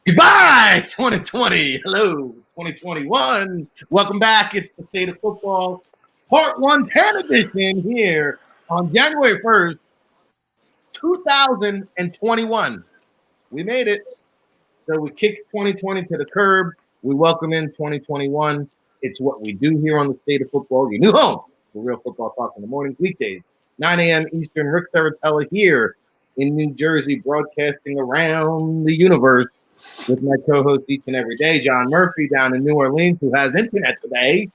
Goodbye, 2020. Hello, 2021. Welcome back. It's the State of Football, Part 110 edition here on January 1st, 2021. We made it. So we kicked 2020 to the curb. We welcome in 2021. It's what we do here on the State of Football, your new home for real football talk in the morning, weekdays, 9 a.m. Eastern. Ric Serritella here in New Jersey, broadcasting around the universe with my co-host each and every day, John Murphy, down in New Orleans, who has internet today.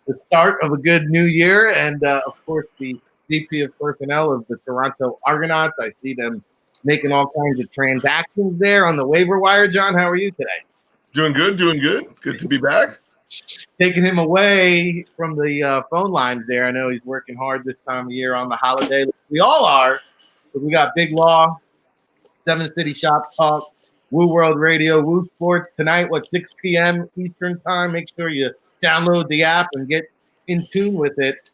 The start of a good new year, and of course, the VP of personnel of the Toronto Argonauts. I see them making all kinds of transactions there on the waiver wire. John, how are you today? Doing good. Good to be back. Taking him away from the phone lines there. I know he's working hard this time of year on the holiday. We all are. But we got Big Law, Seven City Shop Talk, Woo World Radio, Woo Sports tonight, 6 p.m. Eastern time. Make sure you download the app and get in tune with it.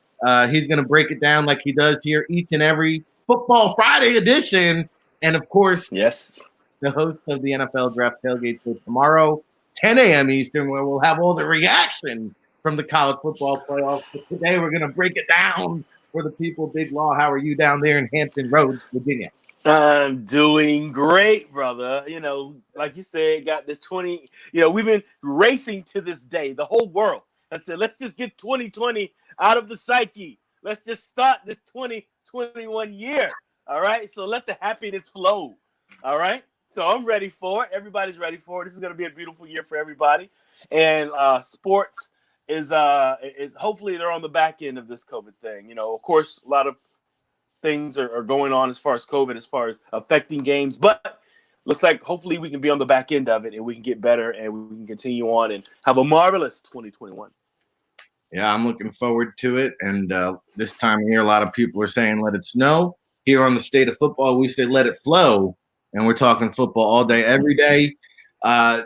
He's going to break it down like he does here each and every Football Friday edition. And, of course, yes, the host of the NFL Draft Tailgate for tomorrow, 10 a.m. Eastern, where we'll have all the reaction from the college football playoffs. But today we're going to break it down for the people. Big Law, how are you down there in Hampton Roads, Virginia? I'm doing great, brother. Like you said, got this 20. We've been racing to this day, the whole world. I said, let's just get 2020 out of the psyche. Let's just start this 2021 year. All right. So let the happiness flow. All right. So I'm ready for it. Everybody's ready for it. This is going to be a beautiful year for everybody. And sports is hopefully they're on the back end of this COVID thing. Of course, a lot of things are going on as far as COVID, as far as affecting games, but looks like hopefully we can be on the back end of it and we can get better and we can continue on and have a marvelous 2021. Yeah, I'm looking forward to it. And this time of year, a lot of people are saying, let it snow. Here on the State of Football, we say, let it flow. And we're talking football all day, every day.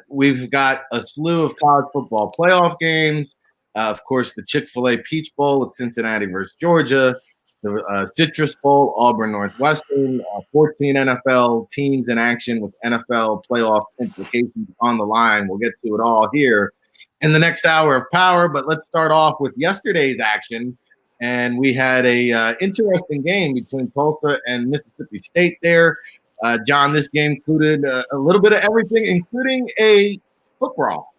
We've got a slew of college football playoff games. Of course, the Chick-fil-A Peach Bowl with Cincinnati versus Georgia. The Citrus Bowl, Auburn Northwestern, 14 NFL teams in action with NFL playoff implications on the line. We'll get to it all here in the next hour of power, but let's start off with yesterday's action. And we had a interesting game between Tulsa and Mississippi State there. John, this game included a little bit of everything, including a foot brawl.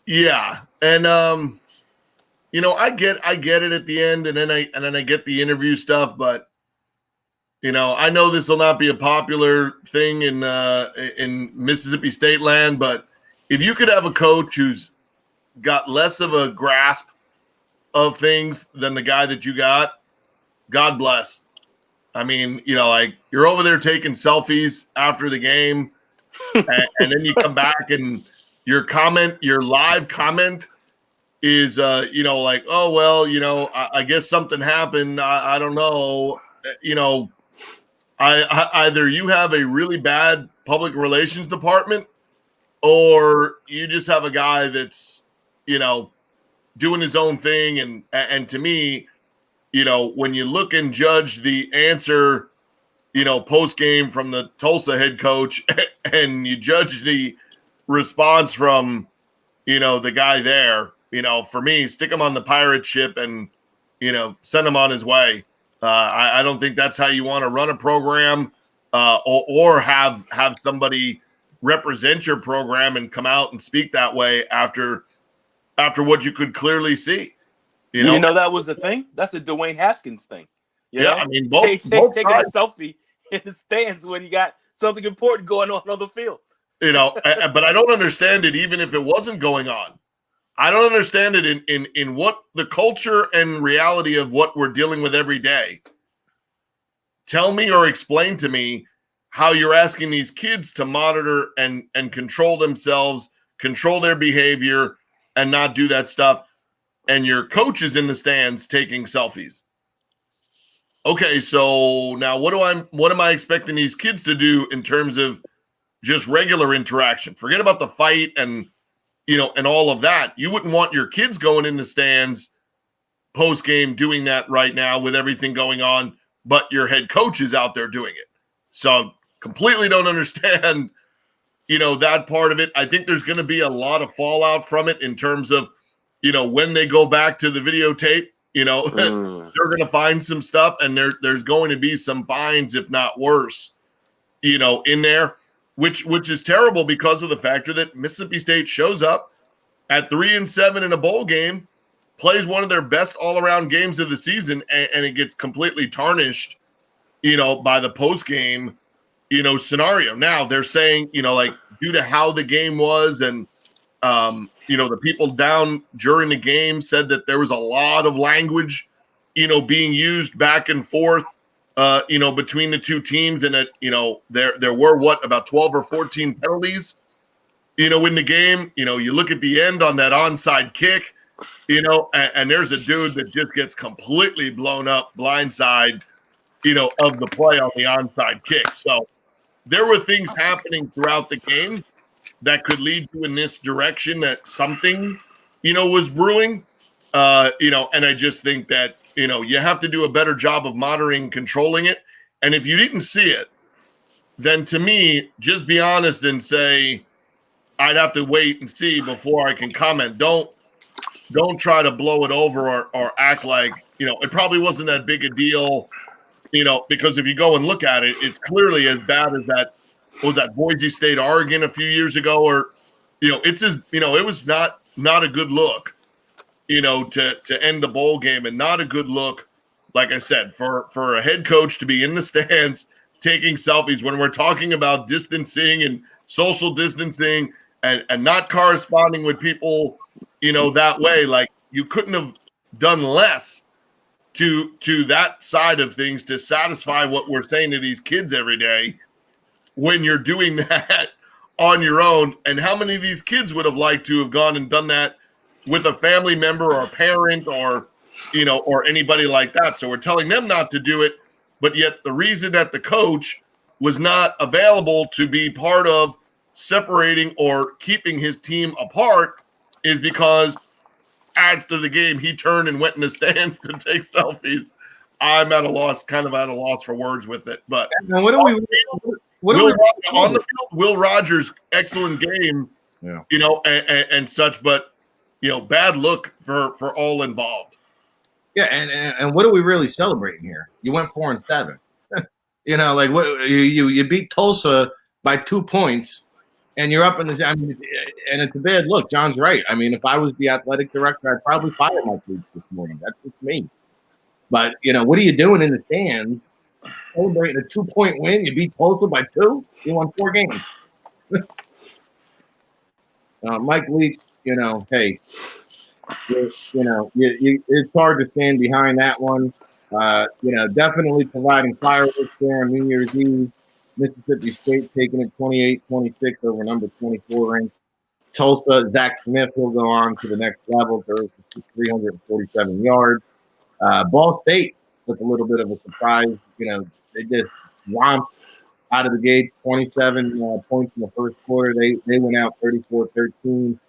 Yeah, and I get it at the end, and then I get the interview stuff, but I know this will not be a popular thing in Mississippi State land, but if you could have a coach who's got less of a grasp of things than the guy that you got, God bless. I mean, you're over there taking selfies after the game, and then you come back and your live comment is oh well, I guess something happened. I don't know. I either you have a really bad public relations department, or you just have a guy that's doing his own thing. And to me, when you look and judge the answer, post game from the Tulsa head coach, and you judge the response from the guy there. For me, stick him on the pirate ship and, send him on his way. I don't think that's how you want to run a program, or have somebody represent your program and come out and speak that way after what you could clearly see. That was the thing. That's a Dwayne Haskins thing. I mean, taking a selfie in the stands when you got something important going on the field. But I don't understand it, even if it wasn't going on. I don't understand it in what the culture and reality of what we're dealing with every day. Tell me or explain to me how you're asking these kids to monitor and control themselves, control their behavior, and not do that stuff. And your coach is in the stands taking selfies. Okay, so now what am I expecting these kids to do in terms of just regular interaction? Forget about the fight and all of that. You wouldn't want your kids going in the stands post game doing that right now with everything going on, but your head coach is out there doing it. So completely don't understand that part of it. I think there's going to be a lot of fallout from it in terms of, when they go back to the videotape, they're going to find some stuff, and there's going to be some fines, if not worse, in there, which is terrible because of the factor that Mississippi State shows up at 3-7 in a bowl game, plays one of their best all-around games of the season, and it gets completely tarnished, by the post-game, scenario. Now they're saying, due to how the game was and, the people down during the game said that there was a lot of language, being used back and forth, between the two teams, and that, there were about 12 or 14 penalties, in the game. You look at the end on that onside kick, and there's a dude that just gets completely blown up blindside, of the play on the onside kick. So there were things happening throughout the game that could lead you in this direction, that something, was brewing, and I just think that, you have to do a better job of monitoring and controlling it. And if you didn't see it, then to me, just be honest and say, I'd have to wait and see before I can comment. Don't try to blow it over or act like, it probably wasn't that big a deal, because if you go and look at it, it's clearly as bad as that Boise State, Oregon a few years ago, or, it's as, it was not a good look, to end the bowl game, and not a good look, like I said, for a head coach to be in the stands taking selfies when we're talking about distancing and social distancing and not corresponding with people, that way. Like, you couldn't have done less to that side of things to satisfy what we're saying to these kids every day when you're doing that on your own. And how many of these kids would have liked to have gone and done that with a family member or a parent or, or anybody like that? So we're telling them not to do it, but yet the reason that the coach was not available to be part of separating or keeping his team apart is because after the game, he turned and went in the stands to take selfies. I'm kind of at a loss for words with it. But and what do we on the field? Will Rogers, excellent game, and such, but bad look for all involved. Yeah, and what are we really celebrating here? You went 4-7. Like what you beat Tulsa by 2 points. And you're up in the, and it's a bad look. John's right. I mean, if I was the athletic director, I'd probably fire my coach this morning. That's just me. But, what are you doing in the stands? Celebrating a 2-point win. You beat Tulsa by 2. You won 4 games. Mike Leach, hey, it's hard to stand behind that one. Definitely providing fireworks there on New Year's Eve. Mississippi State taking it 28-26 over number 24 ranked Tulsa. Zach Smith will go on to the next level, 347 yards. Ball State with a little bit of a surprise. They just romped out of the gates, 27 points in the first quarter. They went out 34-13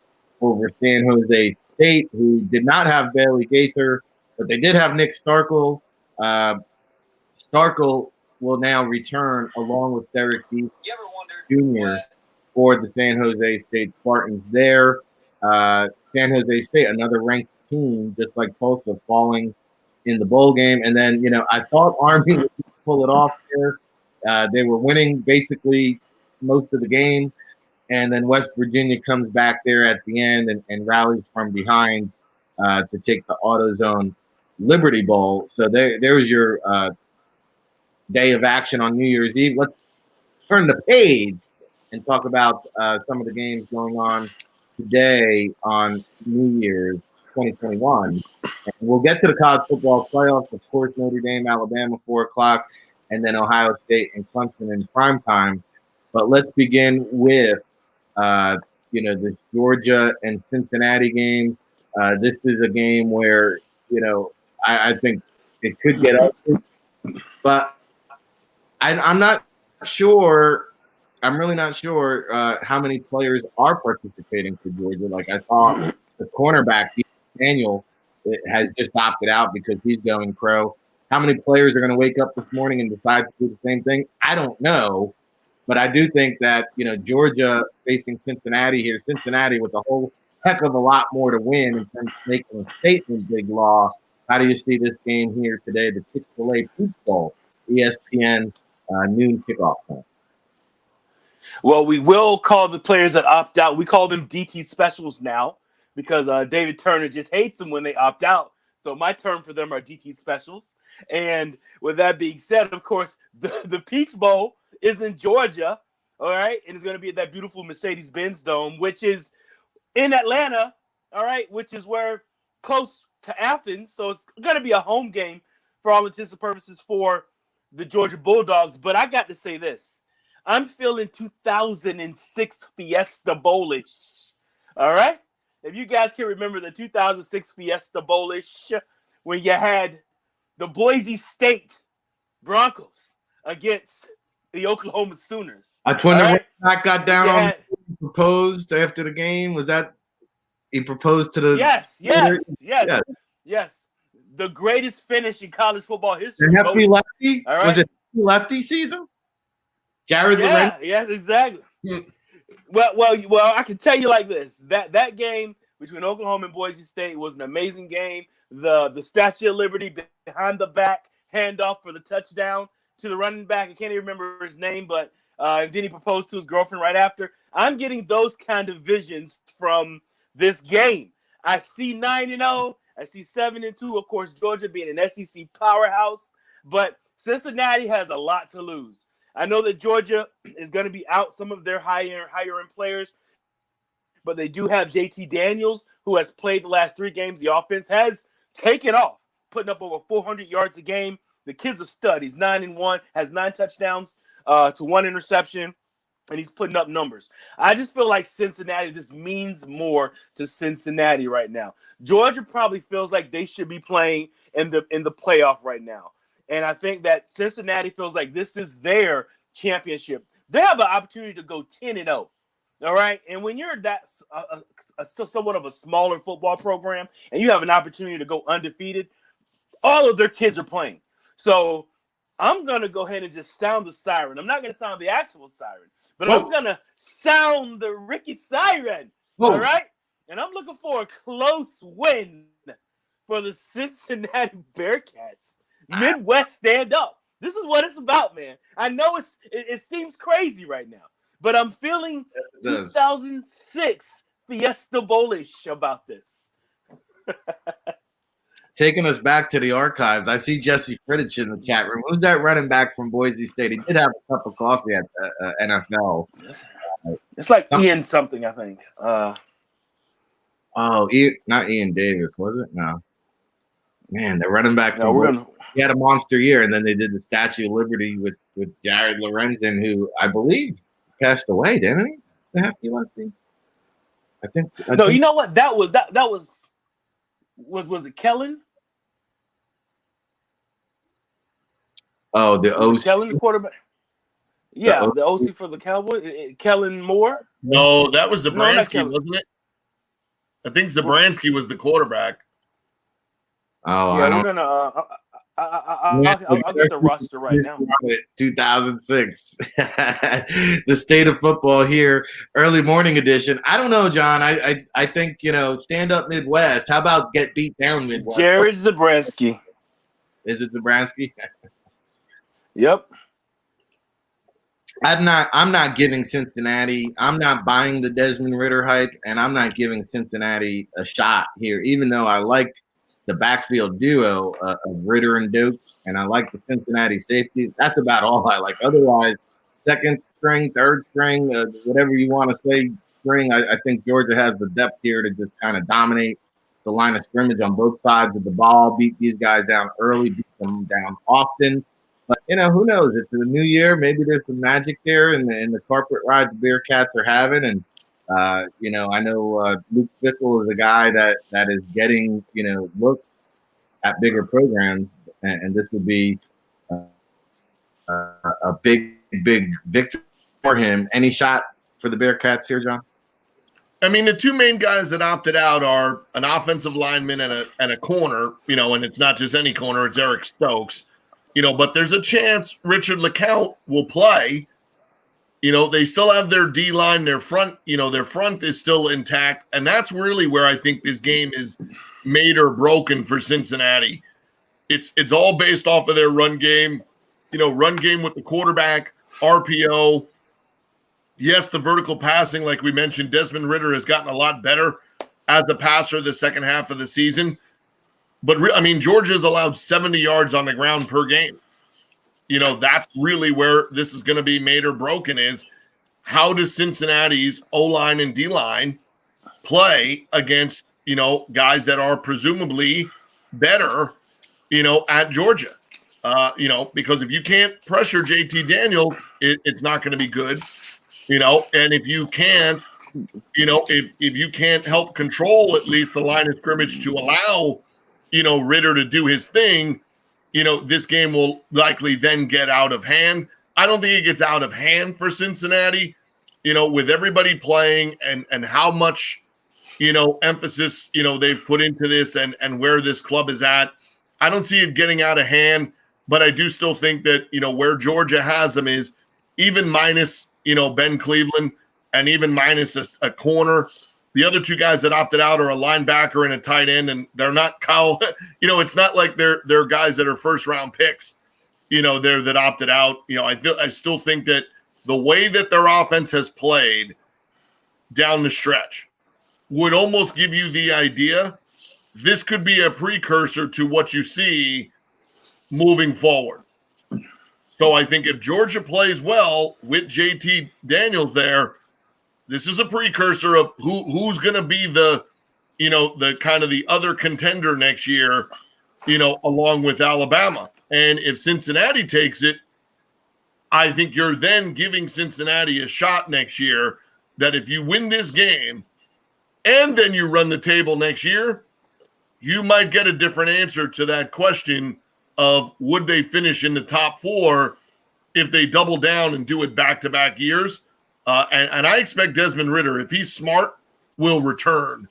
over San Jose State, who did not have Bailey Gaither, but they did have Nick Starkel. Starkel will now return along with Derek Deese Jr. for the San Jose State Spartans there. San Jose State, another ranked team, just like Tulsa, falling in the bowl game. And then, I thought Army would pull it off there. They were winning basically most of the game. And then West Virginia comes back there at the end and rallies from behind to take the AutoZone Liberty Bowl. So there was your day of action on New Year's Eve. Let's turn the page and talk about some of the games going on today on New Year's 2021. And we'll get to the college football playoffs. Of course, Notre Dame, Alabama, 4 o'clock, and then Ohio State and Clemson in prime time. But let's begin with, this Georgia and Cincinnati game. This is a game where, I think it could get ugly, but I'm not sure. I'm really not sure how many players are participating for Georgia. Like, I saw the cornerback, Daniel, has just opted out because he's going pro. How many players are going to wake up this morning and decide to do the same thing? I don't know. But I do think that, Georgia facing Cincinnati here, Cincinnati with a whole heck of a lot more to win in terms of making a statement, Big Law. How do you see this game here today, the Chick-fil-A Peach Bowl, ESPN noon kickoff time? Well, we will call the players that opt out. We call them DT specials now because David Turner just hates them when they opt out. So my term for them are DT specials. And with that being said, of course, the Peach Bowl is in Georgia, all right? And it's going to be at that beautiful Mercedes-Benz Dome, which is in Atlanta, all right, which is where close to Athens. So it's going to be a home game for all intents and purposes for the Georgia Bulldogs. But I got to say this. I'm feeling 2006 Fiesta Bowl-ish, all right? If you guys can remember the 2006 Fiesta Bowl-ish, when you had the Boise State Broncos against the Oklahoma Sooners. That's when the right? running back got down on proposed after the game. Was that he proposed to the Yes. The greatest finish in college football history. The hefty lefty? All right? Was it lefty season? Jared Lorenzen? Yes, exactly. Well, I can tell you like this. That game between Oklahoma and Boise State was an amazing game. The Statue of Liberty behind the back handoff for the touchdown to the running back. I can't even remember his name, but and then he proposed to his girlfriend right after. I'm getting those kind of visions from this game. I see 9-0. I see 7-2. Of course, Georgia being an SEC powerhouse, but Cincinnati has a lot to lose. I know that Georgia is going to be out some of their higher end players, but they do have JT Daniels, who has played the last 3 games. The offense has taken off, putting up over 400 yards a game. The kid's a stud. He's 9-1, has 9 touchdowns to 1 interception, and he's putting up numbers. I just feel like Cincinnati, this means more to Cincinnati right now. Georgia probably feels like they should be playing in the playoff right now. And I think that Cincinnati feels like this is their championship. They have an opportunity to go 10-0. All right. And when you're that somewhat of a smaller football program and you have an opportunity to go undefeated, all of their kids are playing. So I'm going to go ahead and just sound the siren. I'm not going to sound the actual siren, but I'm going to sound the Ricky siren. Whoa. All right. And I'm looking for a close win for the Cincinnati Bearcats. Midwest stand up. This is what it's about, man. I know it seems crazy right now, but I'm feeling 2006 Fiesta Bowl-ish about this. Taking us back to the archives, I see Jesse Frittich in the chat room. Who's that running back from Boise State? He did have a cup of coffee at NFL. It's like Ian something, I think. Not Ian Davis, was it? No. Man, the running back from he had a monster year, and then they did the Statue of Liberty with Jared Lorenzen, who I believe passed away, didn't he? The hefty lefty. I think. You know what? That was it Kellen? Oh, the OC. Kellen, the quarterback. Yeah, the OC for the Cowboys. Kellen Moore. No, that was Zabransky, wasn't it? I think Zabransky was the quarterback. Oh, yeah, we're gonna. I'll get the roster right now. 2006, the state of football here, early morning edition. I don't know, John. I think stand up Midwest. How about get beat down Midwest? Jared Zabransky. Is it Zabransky? Yep. I'm not giving Cincinnati. I'm not buying the Desmond Ridder hype, and I'm not giving Cincinnati a shot here, even though I like the backfield duo of Ridder and Dokes, and I like the Cincinnati safety. That's about all I like. Otherwise, second string, third string, whatever you want to say, string, I think Georgia has the depth here to just kind of dominate the line of scrimmage on both sides of the ball, beat these guys down early, beat them down often. But, who knows? It's a new year. Maybe there's some magic there in the carpet ride the Bearcats are having. And, I know Luke Fickell is a guy that is getting, looks at bigger programs. And this would be a big victory for him. Any shot for the Bearcats here, John? I mean, the 2 main guys that opted out are an offensive lineman and a corner, and it's not just any corner, it's Eric Stokes. But there's a chance Richard LeCount will play. They still have their D line, their front is still intact. And that's really where I think this game is made or broken for Cincinnati. It's all based off of their run game, run game with the quarterback, RPO. Yes, the vertical passing, like we mentioned, Desmond Ridder has gotten a lot better as a passer the second half of the season. But, Georgia's allowed 70 yards on the ground per game. That's really where this is going to be made or broken is how does Cincinnati's O-line and D-line play against, guys that are presumably better, at Georgia. Because if you can't pressure JT Daniels, it's not going to be good. And if you can't, if you can't help control at least the line of scrimmage to allow, Ridder to do his thing, this game will likely then get out of hand. I don't think it gets out of hand for Cincinnati, with everybody playing and how much, emphasis, they've put into this and where this club is at. I don't see it getting out of hand, but I do still think that, where Georgia has them is even minus, Ben Cleveland and even minus a corner. The other two guys that opted out are a linebacker and a tight end, and they're not Kyle. It's not like they're guys that are first-round picks, there that opted out. I still think that the way that their offense has played down the stretch would almost give you the idea this could be a precursor to what you see moving forward. So I think if Georgia plays well with JT Daniels there, this is a precursor of who's going to be the kind of the other contender next year, along with Alabama. And if Cincinnati takes it, I think you're then giving Cincinnati a shot next year that if you win this game and then you run the table next year, you might get a different answer to that question of would they finish in the top 4 if they double down and do it back-to-back years. And I expect Desmond Ridder, if he's smart, will return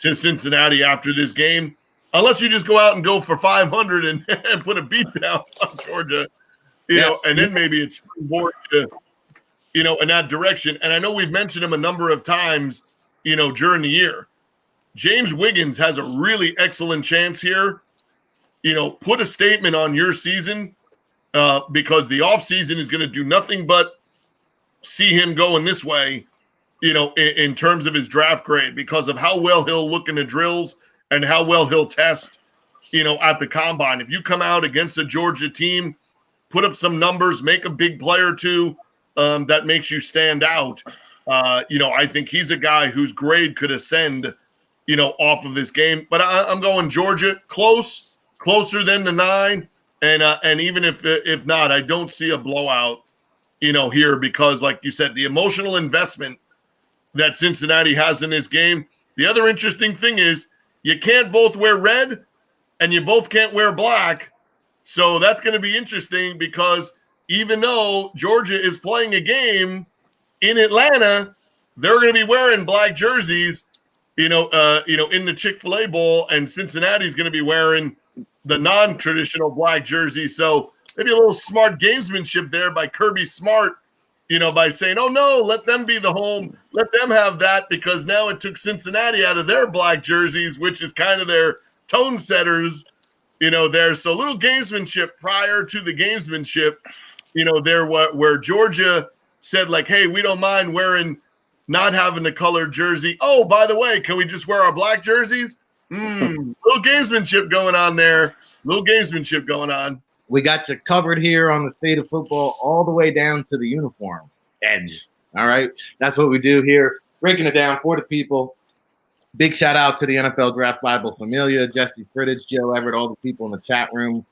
to Cincinnati after this game, unless you just go out and go for 500 and put a beat down on Georgia, and then maybe it's more to, in that direction. And I know we've mentioned him a number of times, during the year. James Wiggins has a really excellent chance here. Put a statement on your season because the offseason is going to do nothing but see him going this way, in terms of his draft grade because of how well he'll look in the drills and how well he'll test, at the combine. If you come out against a Georgia team, put up some numbers, make a big play or two that makes you stand out, I think he's a guy whose grade could ascend, off of this game. But I'm going Georgia closer than the 9. And even if not, I don't see a blowout, here because, like you said, the emotional investment that Cincinnati has in this game. The other interesting thing is you can't both wear red and you both can't wear black. So that's going to be interesting because even though Georgia is playing a game in Atlanta, they're going to be wearing black jerseys, in the Chick-fil-A Bowl, and Cincinnati's going to be wearing the non-traditional black jersey. So maybe a little smart gamesmanship there by Kirby Smart, by saying, oh, no, let them be the home. Let them have that because now it took Cincinnati out of their black jerseys, which is kind of their tone setters, there. So a little gamesmanship prior to the gamesmanship, there where Georgia said, like, hey, we don't mind not having the colored jersey. Oh, by the way, can we just wear our black jerseys? Little gamesmanship going on there. We got you covered here on the state of football all the way down to the uniform edge. All right. That's what we do here. Breaking it down for the people. Big shout out to the NFL Draft Bible Familia, Jesse Frittich, Joe Everett, all the people in the chat room.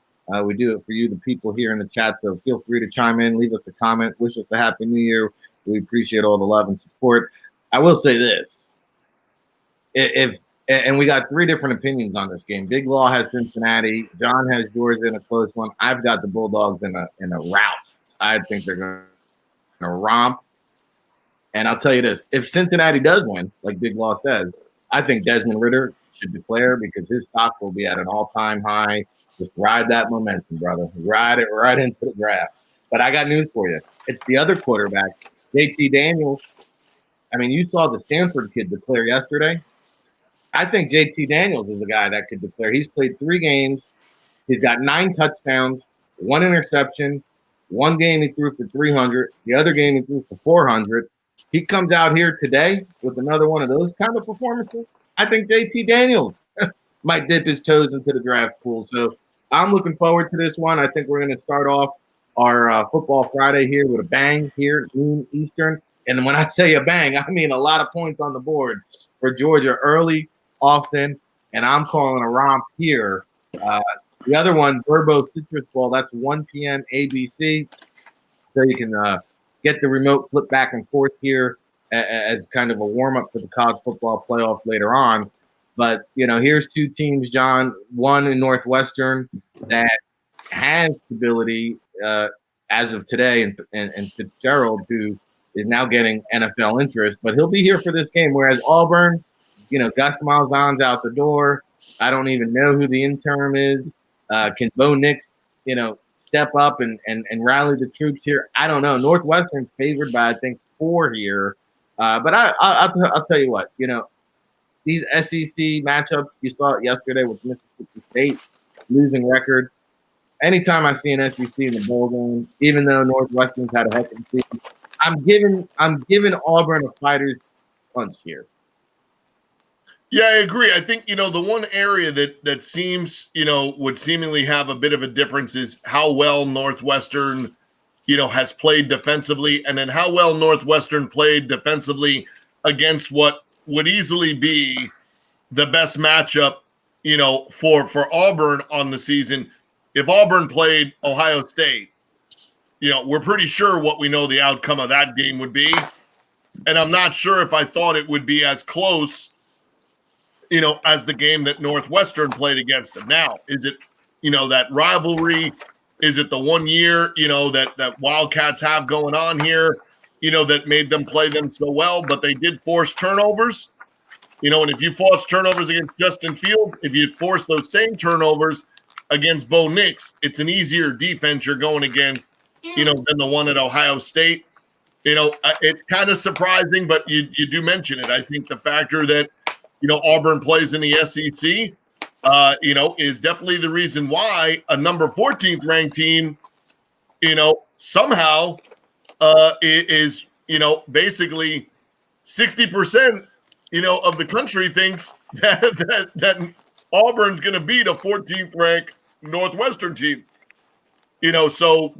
We do it for you, the people here in the chat. So feel free to chime in, leave us a comment, wish us a happy new year. We appreciate all the love and support. I will say this. And we got 3 different opinions on this game. Big Law has Cincinnati. John has Georgia in a close one. I've got the Bulldogs in a rout. I think they're going to romp. And I'll tell you this. If Cincinnati does win, like Big Law says, I think Desmond Ridder should declare because his stock will be at an all-time high. Just ride that momentum, brother. Ride it right into the draft. But I got news for you. It's the other quarterback JT Daniels. I mean, you saw the Stanford kid declare yesterday. I think JT Daniels is a guy that could declare. He's played 3 games. He's got 9 touchdowns, 1 interception. One game he threw for 300. The other game he threw for 400. He comes out here today with another one of those kind of performances. I think JT Daniels might dip his toes into the draft pool. So I'm looking forward to this one. I think we're going to start off our Football Friday here with a bang here, noon Eastern. And when I say a bang, I mean a lot of points on the board for Georgia early, often. And I'm calling a romp here. The other one, Verbo Citrus Bowl, that's 1 p.m. ABC. So you can get the remote flip back and forth here as kind of a warm-up for the college football playoff later on. But, here's 2 teams, John, one in Northwestern that has stability as of today, and Fitzgerald, who is now getting NFL interest. But he'll be here for this game, whereas Auburn, Gus Malzahn's out the door. I don't even know who the interim is. Can Bo Nix, step up and rally the troops here? I don't know. Northwestern's favored by, I think, 4 here. But I'll tell you what, these SEC matchups, you saw it yesterday with Mississippi State losing record. Anytime I see an SEC in the bowl game, even though Northwestern's had a heck of a season, I'm giving Auburn a fighter's punch here. Yeah, I agree. I think, the one area that seems, would seemingly have a bit of a difference is how well Northwestern, has played defensively, and then how well Northwestern played defensively against what would easily be the best matchup, for Auburn on the season. If Auburn played Ohio State, we're pretty sure what we know the outcome of that game would be. And I'm not sure if I thought it would be as close, as the game that Northwestern played against them. Now, is it, that rivalry? Is it the 1 year, that Wildcats have going on here, that made them play them so well? But they did force turnovers, and if you force turnovers against Justin Fields, if you force those same turnovers against Bo Nix, it's an easier defense you're going against, than the one at Ohio State. It's kind of surprising, but you do mention it. I think the factor that, Auburn plays in the SEC, is definitely the reason why a number 14th ranked team, somehow is, basically 60%, of the country thinks that Auburn's going to beat a 14th ranked Northwestern team. So,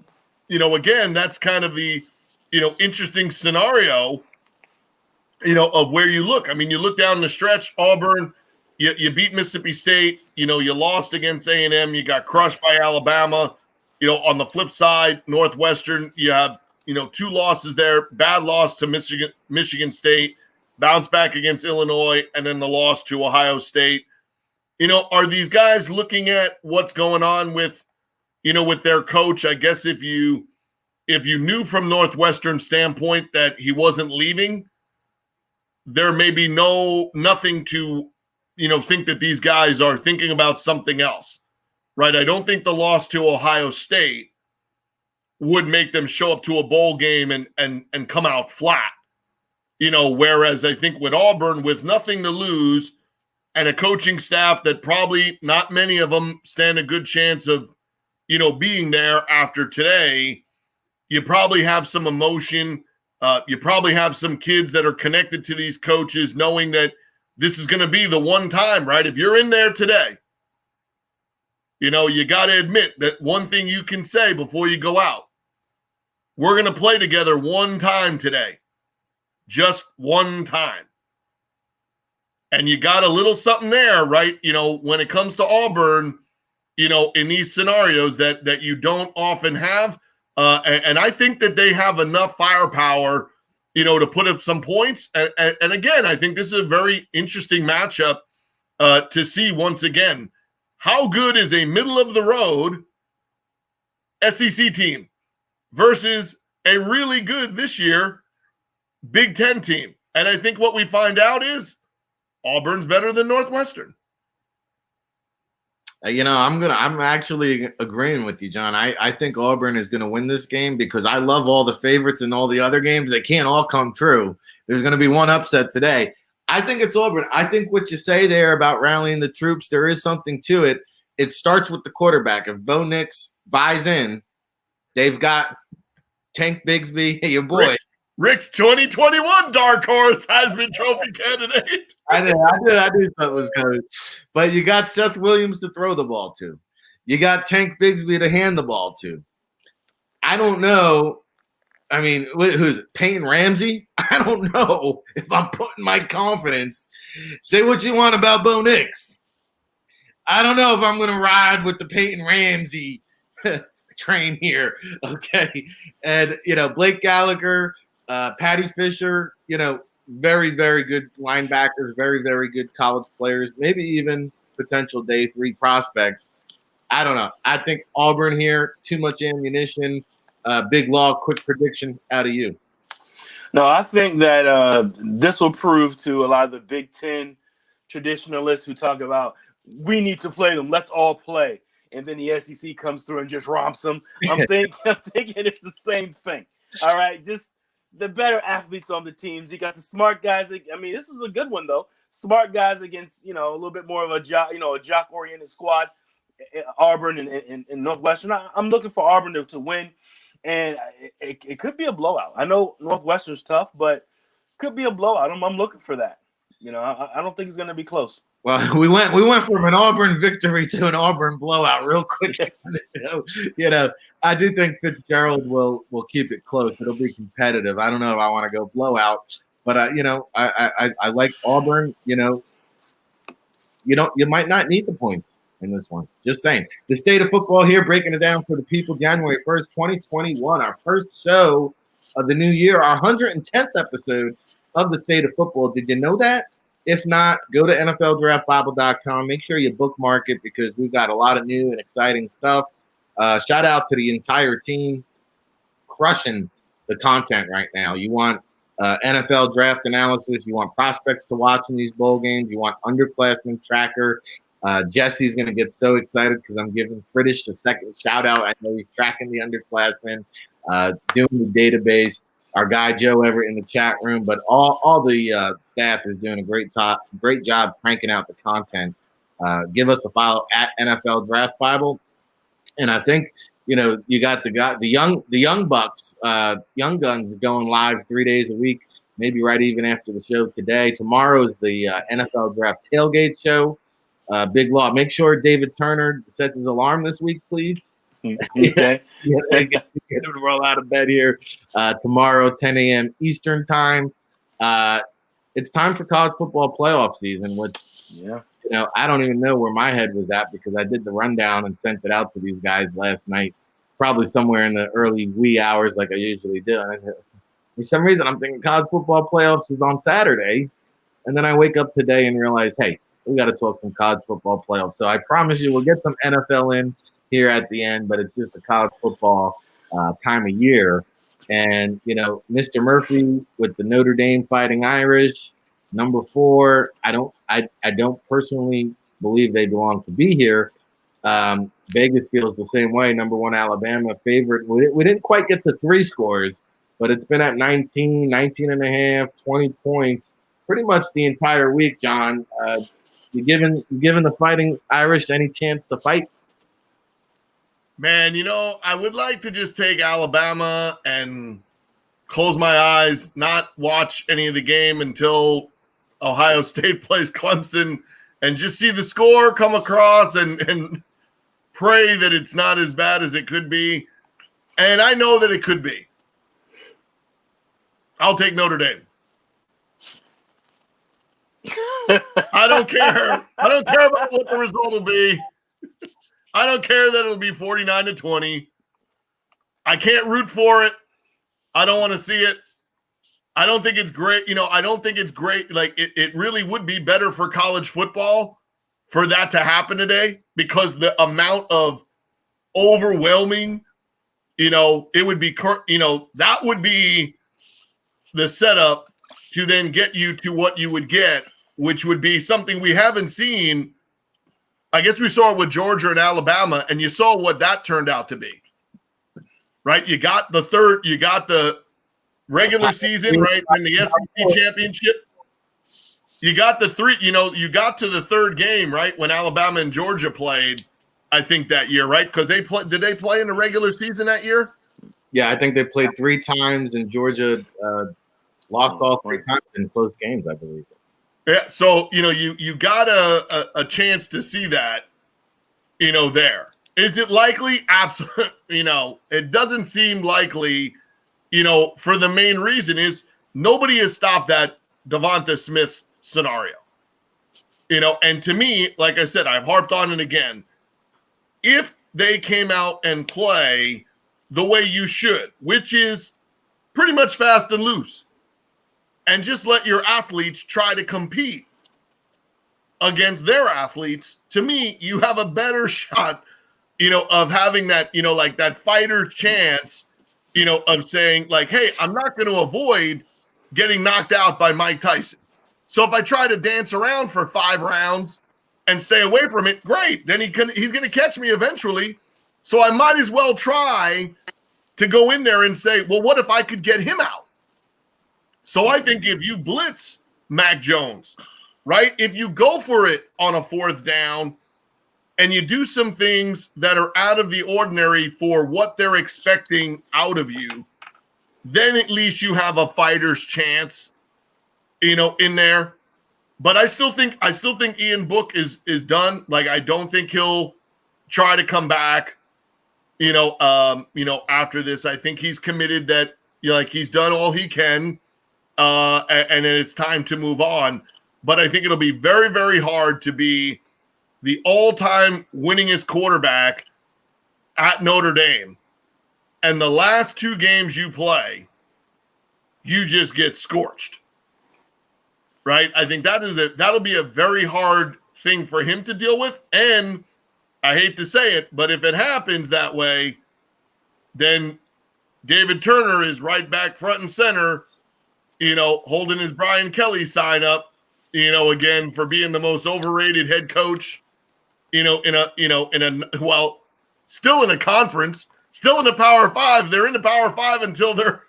again, that's kind of the, interesting scenario, of where you look. I mean, you look down the stretch, Auburn, you beat Mississippi State, you lost against A&M, you got crushed by Alabama. On the flip side, Northwestern, you have, 2 losses there, bad loss to Michigan State, bounce back against Illinois, and then the loss to Ohio State. Are these guys looking at what's going on with, with their coach? I guess if you knew from Northwestern's standpoint that he wasn't leaving, there may be nothing to, think that these guys are thinking about something else, right? I don't think the loss to Ohio State would make them show up to a bowl game and come out flat, whereas I think with Auburn, with nothing to lose and a coaching staff that probably not many of them stand a good chance of, being there after today, you probably have some emotion. You probably have some kids that are connected to these coaches knowing that this is going to be the one time, right? If you're in there today, you got to admit that one thing you can say before you go out, we're going to play together one time today, just one time. And you got a little something there, right? When it comes to Auburn, in these scenarios that you don't often have. And I think that they have enough firepower, to put up some points. And again, I think this is a very interesting matchup to see once again. How good is a middle-of-the-road SEC team versus a really good this year Big Ten team? And I think what we find out is Auburn's better than Northwestern. I'm actually agreeing with you, John. I think Auburn is gonna win this game because I love all the favorites in all the other games. They can't all come true. There's gonna be one upset today. I think it's Auburn. I think what you say there about rallying the troops, there is something to it. It starts with the quarterback. If Bo Nix buys in, they've got Tank Bigsby, your boy. Rick's 2021 dark horse Heisman Trophy candidate. I knew something was coming. But you got Seth Williams to throw the ball to. You got Tank Bigsby to hand the ball to. I don't know. I mean, who's it? Peyton Ramsey? I don't know if I'm putting my confidence. Say what you want about Bo Nix. I don't know if I'm going to ride with the Peyton Ramsey train here. Okay. And, Blake Gallagher, Patty Fisher, very, very good linebackers, very, very good college players, maybe even potential day 3 prospects. I don't know. I think Auburn here, too much ammunition. Big Law, quick prediction out of you. No, I think that this will prove to a lot of the Big Ten traditionalists who talk about we need to play them, let's all play. And then the SEC comes through and just romps them. I'm thinking it's the same thing. All right, just the better athletes on the teams. You got the smart guys. I mean, this is a good one, though. Smart guys against, a little bit more of a jock-oriented squad, Auburn and Northwestern. I'm looking for Auburn to win. And it could be a blowout. I know Northwestern's tough, but it could be a blowout. I'm looking for that. I don't think it's going to be close. Well, we went from an Auburn victory to an Auburn blowout real quick. I do think Fitzgerald will keep it close. It'll be competitive. I don't know if I want to go blowout, but I like Auburn. You might not need the points in this one. Just saying. The state of football here, breaking it down for the people. January 1st, 2021, our first show of the new year, our 110th episode of the state of football. Did you know that? If not, go to NFLDraftBible.com. Make sure you bookmark it because we've got a lot of new and exciting stuff. Shout out to the entire team crushing the content right now. You want NFL draft analysis. You want prospects to watch in these bowl games. You want underclassmen tracker. Jesse's going to get so excited because I'm giving Fritish a second shout out. I know he's tracking the underclassmen, doing the database. Our guy Joe Everett in the chat room, but all the staff is doing a great job cranking out the content. Give us a follow at NFL Draft Bible, and I think you got the young bucks, young guns going live 3 days a week, maybe right even after the show today. Tomorrow is the NFL Draft Tailgate show. Big Law. Make sure David Turner sets his alarm this week, please. Okay. Get him to roll out of bed here tomorrow, 10 a.m. Eastern time. It's time for college football playoff season, which, I don't even know where my head was at because I did the rundown and sent it out to these guys last night, probably somewhere in the early wee hours like I usually do. And for some reason, I'm thinking college football playoffs is on Saturday. And then I wake up today and realize, hey, we got to talk some college football playoffs. So I promise you we'll get some NFL in here at the end, but it's just a college football time of year. And, Mr. Murphy with the Notre Dame Fighting Irish, number 4. I don't personally believe they belong to be here. Vegas feels the same way. Number 1 Alabama favorite. We didn't quite get to 3 scores, but it's been at 19 and a half, 20 points pretty much the entire week, John. You giving the Fighting Irish any chance to fight? Man, I would like to just take Alabama and close my eyes, not watch any of the game until Ohio State plays Clemson and just see the score come across and pray that it's not as bad as it could be. And I know that it could be. I'll take Notre Dame. I don't care. I don't care about what the result will be. I don't care that it'll be 49-20. I can't root for it. I don't want to see it. I don't think it's great. I don't think it's great. Like, it really would be better for college football for that to happen today because the amount of overwhelming, it would be, that would be the setup to then get you to what you would get, which would be something we haven't seen I guess we saw it with Georgia and Alabama, and you saw what that turned out to be. Right? You got the regular season, right? In the SEC championship. You got to the third game, right? When Alabama and Georgia played, I think that year, right? Because did they play in the regular season that year? Yeah, I think they played 3 times, and Georgia lost all 3 times in close games, I believe. Yeah, so you got a chance to see that, there. Is it likely? Absolutely. It doesn't seem likely, for the main reason is nobody has stopped that Devonta Smith scenario. And to me, like I said, I've harped on it again. If they came out and play the way you should, which is pretty much fast and loose, and just let your athletes try to compete against their athletes, to me, you have a better shot, of having that, like that fighter's chance, of saying like, hey, I'm not going to avoid getting knocked out by Mike Tyson. So if I try to dance around for 5 rounds and stay away from it, great. Then he's going to catch me eventually. So I might as well try to go in there and say, well, what if I could get him out? So I think if you blitz Mac Jones, right, if you go for it on a 4th down and you do some things that are out of the ordinary for what they're expecting out of you, then at least you have a fighter's chance, in there. But I still think Ian Book is done. Like, I don't think he'll try to come back, after this. I think he's committed that, he's done all he can, and then it's time to move on. But I think it'll be very, very hard to be the all-time winningest quarterback at Notre Dame, and the last 2 games you play, you just get scorched. Right? I think that'll be a very hard thing for him to deal with. And I hate to say it, but if it happens that way, then David Turner is right back front and center, holding his Brian Kelly sign up, again, for being the most overrated head coach, still in a conference, still in the Power 5. They're in the Power 5 until they're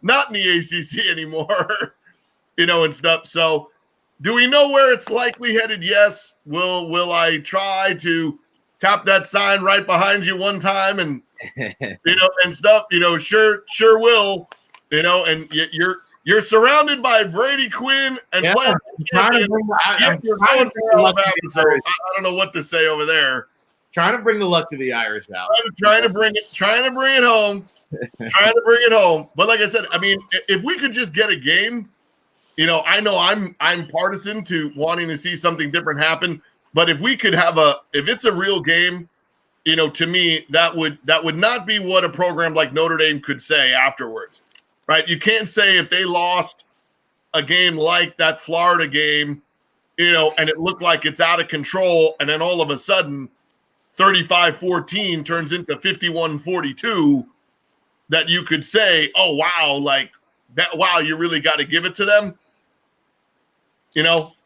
not in the ACC anymore. And stuff. So do we know where it's likely headed? Yes. Will I try to tap that sign right behind you one time and, and stuff, sure will, and you're surrounded by Brady Quinn and playing. I don't know what to say over there. Trying to bring the luck to the Irish out. Trying to bring it home. But like I said, I mean, if we could just get a game, I know I'm partisan to wanting to see something different happen, but if we could have if it's a real game, to me, that would not be what a program like Notre Dame could say afterwards, right? You can't say if they lost a game like that Florida game, and it looked like it's out of control, and then all of a sudden 35-14 turns into 51-42, that you could say, oh, wow, like that, wow, you really got to give it to them.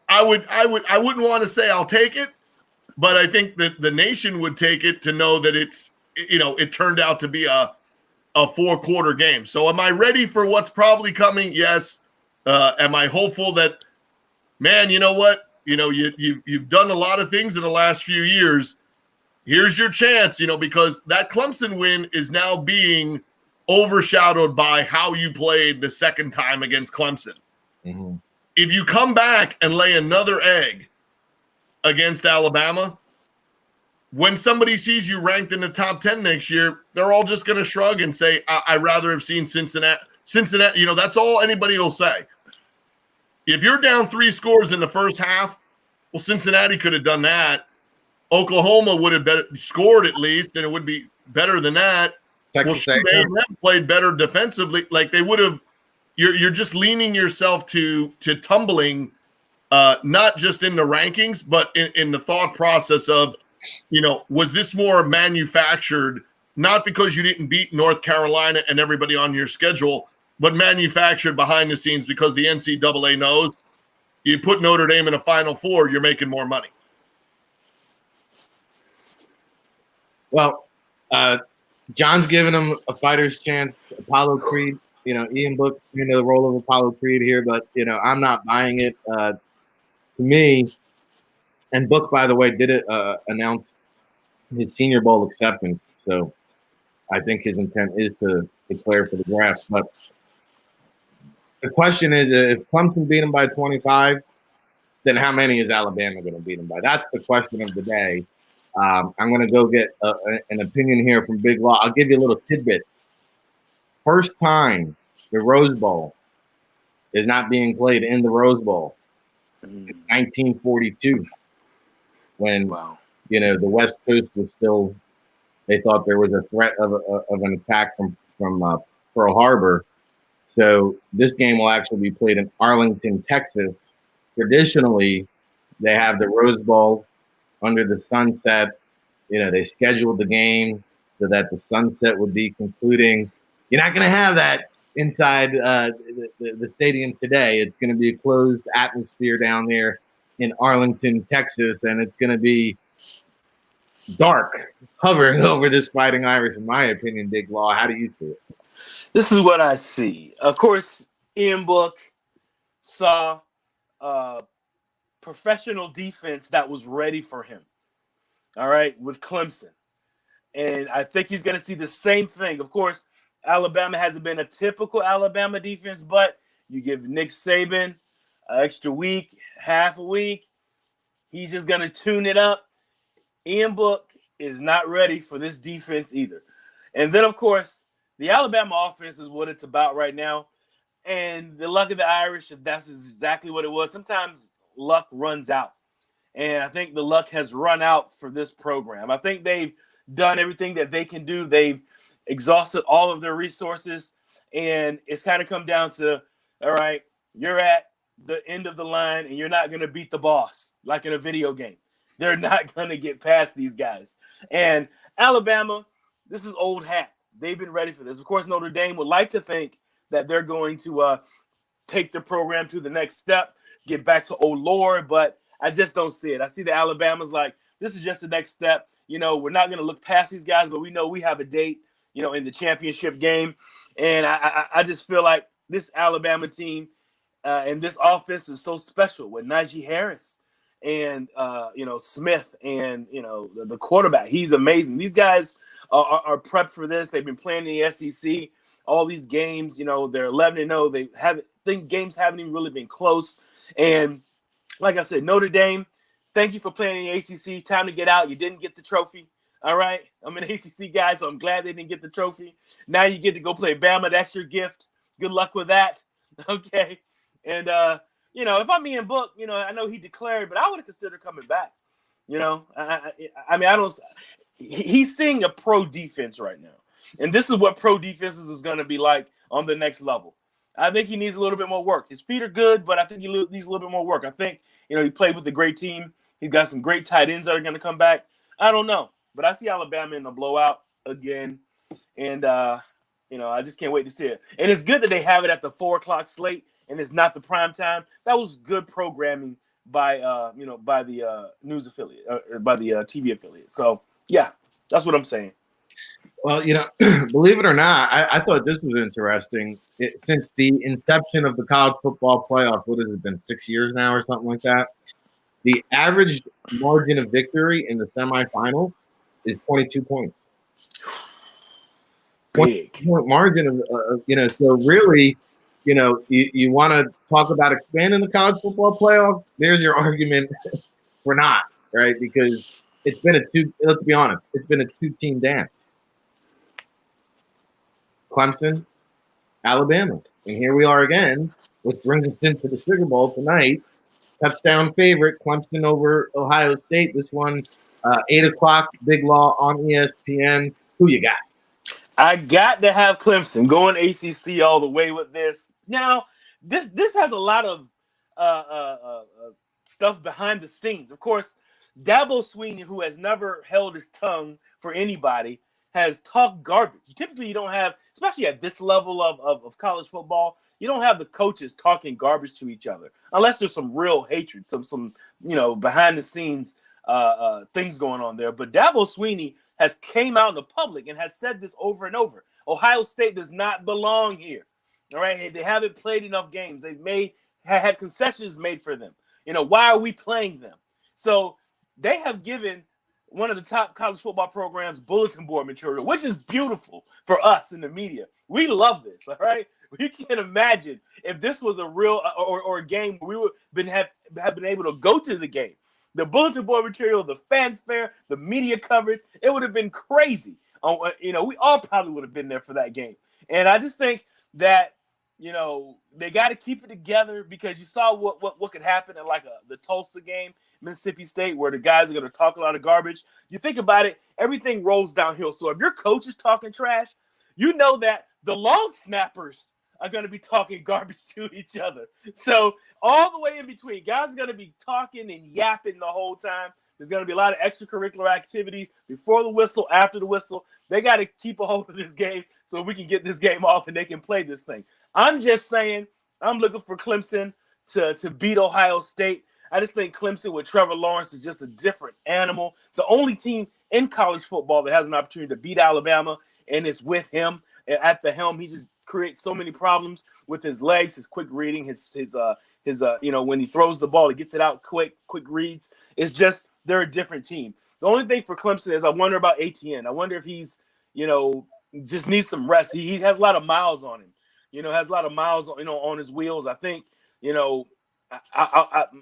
I wouldn't want to say I'll take it, but I think that the nation would take it to know that it's, it turned out to be a 4-quarter game. So am I ready for what's probably coming? Yes. Am I hopeful that, man, you know what? You've done a lot of things in the last few years. Here's your chance, because that Clemson win is now being overshadowed by how you played the second time against Clemson. Mm-hmm. If you come back and lay another egg against Alabama, when somebody sees you ranked in the top 10 next year, they're all just going to shrug and say, I'd rather have seen Cincinnati. That's all anybody will say. If you're down 3 scores in the first half, well, Cincinnati could have done that. Oklahoma would have scored at least, and it would be better than that. Texas they played better defensively. Like they would have. You're just leaning yourself to tumbling, not just in the rankings, but in the thought process of, was this more manufactured, not because you didn't beat North Carolina and everybody on your schedule, but manufactured behind the scenes because the NCAA knows you put Notre Dame in a Final Four, you're making more money. Well, John's giving him a fighter's chance. Apollo Creed, Ian Book, the role of Apollo Creed here, but I'm not buying it. To me, and Book, by the way, did announce his Senior Bowl acceptance. So I think his intent is to declare for the draft. But the question is, if Clemson beat him by 25, then how many is Alabama going to beat him by? That's the question of the day. I'm going to go get an opinion here from Big Law. I'll give you a little tidbit. First time the Rose Bowl is not being played in the Rose Bowl. It's 1942 when the West Coast was still. They thought there was a threat of an attack from Pearl Harbor. So this game will actually be played in Arlington, Texas. Traditionally, they have the Rose Bowl under the sunset. They scheduled the game so that the sunset would be concluding. You're not going to have that inside the stadium today. It's going to be a closed atmosphere down there in Arlington, Texas, and it's going to be dark hovering over this Fighting Irish, in my opinion. Big Law, how do you see it? This is what I see. Of course, Ian Book saw professional defense that was ready for him. All right, with Clemson. And I think he's going to see the same thing. Of course, Alabama hasn't been a typical Alabama defense, but you give Nick Saban an extra week, half a week, he's just going to tune it up. Ian Book is not ready for this defense either. And then, of course, the Alabama offense is what it's about right now. And the luck of the Irish, if that's exactly what it was, sometimes luck runs out. And I think the luck has run out for this program. I think they've done everything that they can do. They've exhausted all of their resources. And it's kind of come down to, all right, you're at the end of the line and you're not going to beat the boss like in a video game. They're not going to get past these guys. And Alabama, this is old hat. They've been ready for this. Of course, Notre Dame would like to think that they're going to take the program to the next step, get back to old lore, but I just don't see it. I see the Alabama's like, this is just the next step. We're not going to look past these guys, but we know we have a date, in the championship game. And I just feel like this Alabama team and this offense is so special with Najee Harris and, Smith and, the quarterback. He's amazing. These guys are prepped for this. They've been playing in the SEC. All these games, they're 11-0. They think games haven't even really been close. And like I said, Notre Dame, thank you for playing in the ACC. Time to get out. You didn't get the trophy. All right. I'm an ACC guy, so I'm glad they didn't get the trophy. Now you get to go play Bama. That's your gift. Good luck with that. Okay. And, if I'm Ian Book, I know he declared, but I would have considered coming back. He's seeing a pro defense right now. And this is what pro defenses is going to be like on the next level. I think he needs a little bit more work. His feet are good, but I think he needs a little bit more work. I think, he played with a great team. He's got some great tight ends that are going to come back. I don't know. But I see Alabama in the blowout again. And, I just can't wait to see it. And it's good that they have it at the 4 o'clock slate and it's not the prime time. That was good programming by the news affiliate, by the TV affiliate. So, yeah, that's what I'm saying. Well, believe it or not, I thought this was interesting. Since the inception of the college football playoff, what has it been, 6 years now or something like that? The average margin of victory in the semifinals is 22 points. Big. 22 point margin of, so really, you want to talk about expanding the college football playoff? There's your argument for not, right? Because let's be honest, it's been a 2-team dance. Clemson, Alabama. And here we are again, which brings us into the Sugar Bowl tonight. Touchdown favorite, Clemson over Ohio State. This one, 8 o'clock, Big Law on ESPN. Who you got? I got to have Clemson going ACC all the way with this. Now, this has a lot of stuff behind the scenes. Of course, Dabo Swinney, who has never held his tongue for anybody, has talked garbage. Typically, you don't have, especially at this level of college football, you don't have the coaches talking garbage to each other unless there's some real hatred, some behind the scenes things going on there. But Dabo Swinney has came out in the public and has said this over and over. Ohio State does not belong here. All right, they haven't played enough games. They've had concessions made for them. Why are we playing them? So they have given one of the top college football programs bulletin board material, which is beautiful for us in the media. We love this, all right? We can't imagine if this was a real or a game where we would have been able to go to the game. The bulletin board material, the fanfare, the media coverage, it would have been crazy. We all probably would have been there for that game. And I just think that, they got to keep it together, because you saw what could happen in like the Tulsa game, Mississippi State, where the guys are going to talk a lot of garbage. You think about it, everything rolls downhill. So if your coach is talking trash, you know that the long snappers are going to be talking garbage to each other. So all the way in between, guys are going to be talking and yapping the whole time. There's going to be a lot of extracurricular activities before the whistle, after the whistle. They got to keep a hold of this game so we can get this game off and they can play this thing. I'm just saying, I'm looking for Clemson to beat Ohio State. I just think Clemson with Trevor Lawrence is just a different animal. The only team in college football that has an opportunity to beat Alabama, and it's with him at the helm. He just creates so many problems with his legs, his quick reading, his when he throws the ball, he gets it out quick reads. It's just they're a different team. The only thing for Clemson is I wonder about Etienne. I wonder if he's, just needs some rest. He has a lot of miles on him. Has a lot of miles, on his wheels. I think,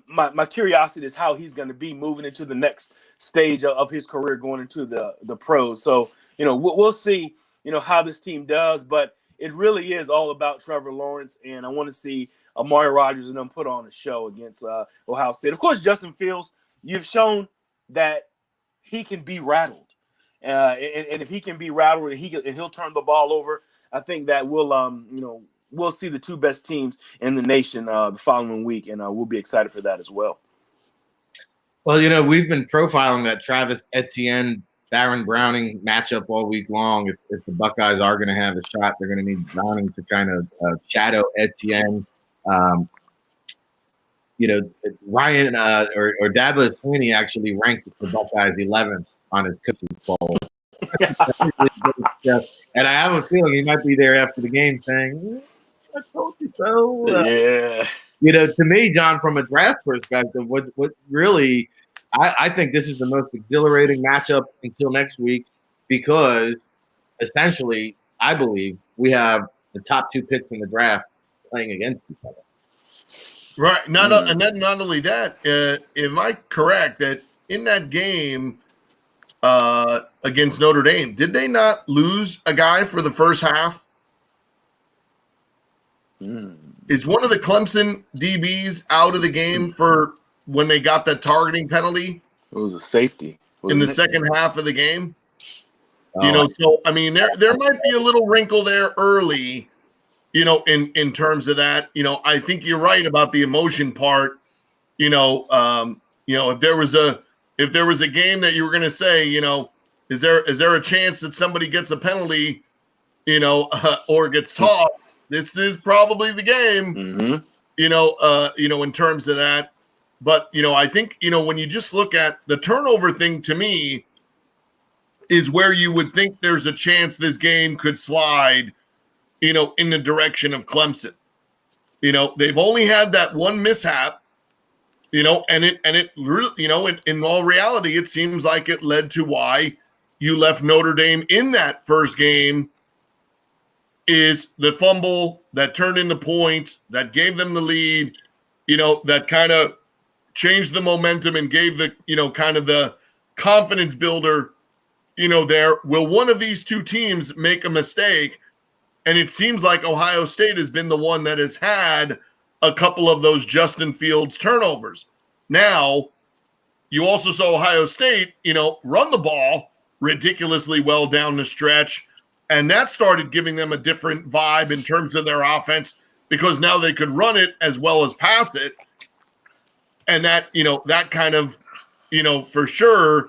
my curiosity is how he's going to be moving into the next stage of his career, going into the pros. So, we'll see, how this team does, but it really is all about Trevor Lawrence, and I want to see Amari Rodgers and them put on a show against Ohio State. Of course, Justin Fields, you've shown that he can be rattled, and if he can be rattled and he'll turn the ball over, I think that we'll see the two best teams in the nation the following week, and we'll be excited for that as well. Well, we've been profiling that Travis Etienne, Baron Browning matchup all week long. If the Buckeyes are going to have a shot, they're going to need Browning to kind of shadow Etienne. Ryan or Dabo Swinney actually ranked the Buckeyes 11th on his coaches poll. And I have a feeling he might be there after the game saying, I told you so. Yeah. To me, John, from a draft perspective, what really – I think this is the most exhilarating matchup until next week, because essentially, I believe we have the top two picks in the draft playing against each other. Right. And then not only that, am I correct that in that game against Notre Dame, did they not lose a guy for the first half? Is one of the Clemson DBs out of the game for when they got that targeting penalty? It was a safety in the second half of the game. So I mean, there might be a little wrinkle there early, in terms of that. I think you're right about the emotion part. If there was a game that you were going to say, is there a chance that somebody gets a penalty, or gets tossed? This is probably the game. In terms of that. But, I think, when you just look at the turnover thing, to me, is where you would think there's a chance this game could slide, in the direction of Clemson. They've only had that one mishap, and it really, in all reality, it seems like it led to why you left Notre Dame in that first game, is the fumble that turned into points, that gave them the lead, that kind of changed the momentum and gave the, kind of the confidence builder, there. Will one of these two teams make a mistake? And it seems like Ohio State has been the one that has had a couple of those Justin Fields turnovers. Now, you also saw Ohio State, run the ball ridiculously well down the stretch. And that started giving them a different vibe in terms of their offense, because now they could run it as well as pass it. And that, that kind of, for sure,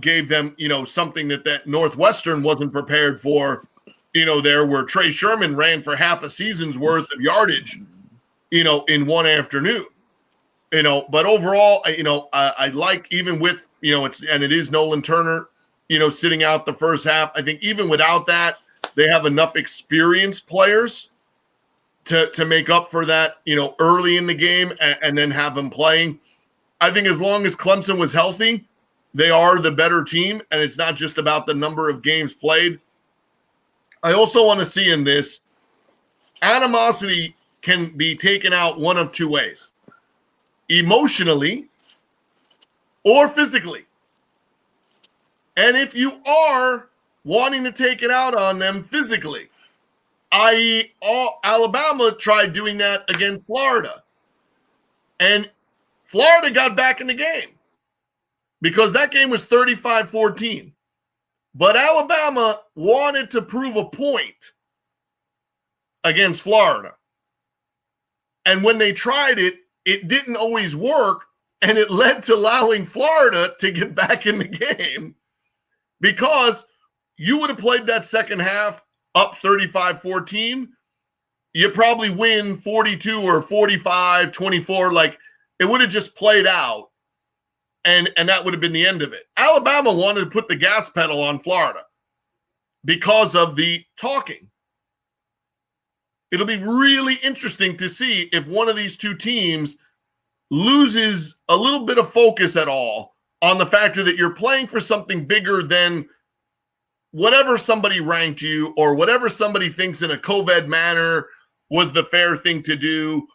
gave them, something that Northwestern wasn't prepared for, there, where Trey Sherman ran for half a season's worth of yardage, in one afternoon. But overall, I like, even with, it is Nolan Turner, sitting out the first half. I think even without that, they have enough experienced players to make up for that, early in the game and then have them playing. I think as long as Clemson was healthy, they are the better team, and it's not just about the number of games played. I also want to see in this, animosity can be taken out one of two ways: emotionally or physically. And if you are wanting to take it out on them physically, i.e., Alabama tried doing that against Florida, and Florida got back in the game because that game was 35-14. But Alabama wanted to prove a point against Florida. And when they tried it, it didn't always work, and it led to allowing Florida to get back in the game, because you would have played that second half up 35-14. You probably win 42 or 45-24. Like, it would have just played out, and that would have been the end of it. Alabama wanted to put the gas pedal on Florida because of the talking. It'll be really interesting to see if one of these two teams loses a little bit of focus at all on the factor that you're playing for something bigger than whatever somebody ranked you, or whatever somebody thinks in a COVID manner was the fair thing to do,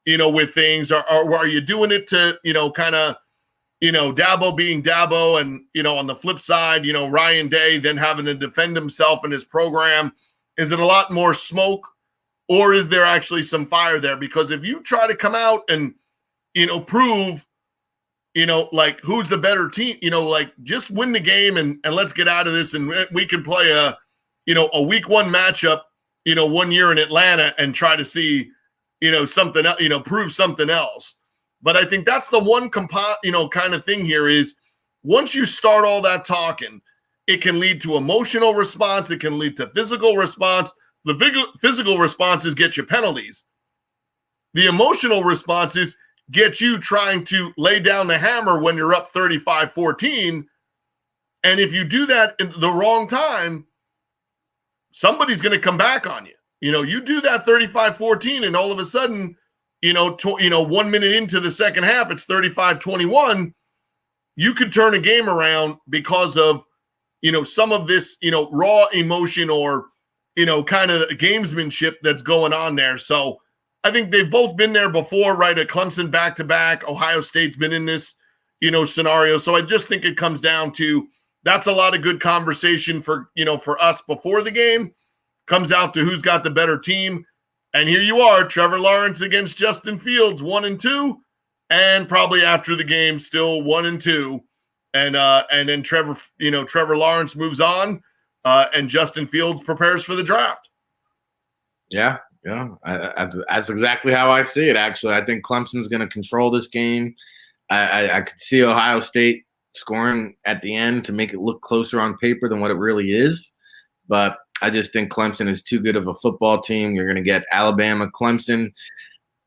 with things. Or are you doing it to, kind of, Dabo being Dabo, and, on the flip side, Ryan Day then having to defend himself and his program? Is it a lot more smoke, or is there actually some fire there? Because if you try to come out and, prove, like, who's the better team, like, just win the game and let's get out of this, and we can play a week one matchup, 1 year in Atlanta, and try to see, something, prove something else. But I think that's the one kind of thing here is, once you start all that talking, it can lead to emotional response. It can lead to physical response. The physical responses get you penalties. The emotional responses get you trying to lay down the hammer when you're up 35-14. And if you do that in the wrong time, somebody's going to come back on you. You do that 35-14, and all of a sudden, 1 minute into the second half, it's 35-21. You could turn a game around because of, some of this, raw emotion, or, kind of gamesmanship that's going on there. So I think they've both been there before, right? At Clemson back-to-back. Ohio State's been in this, scenario. So I just think it comes down to, that's a lot of good conversation for, for us before the game. Comes out to who's got the better team. And here you are, Trevor Lawrence against Justin Fields, 1-2, and probably after the game still 1-2. And then Trevor Lawrence moves on, and Justin Fields prepares for the draft. Yeah. That's exactly how I see it, actually. I think Clemson's going to control this game. I could see Ohio State scoring at the end to make it look closer on paper than what it really is. But I just think Clemson is too good of a football team. You're going to get Alabama, Clemson.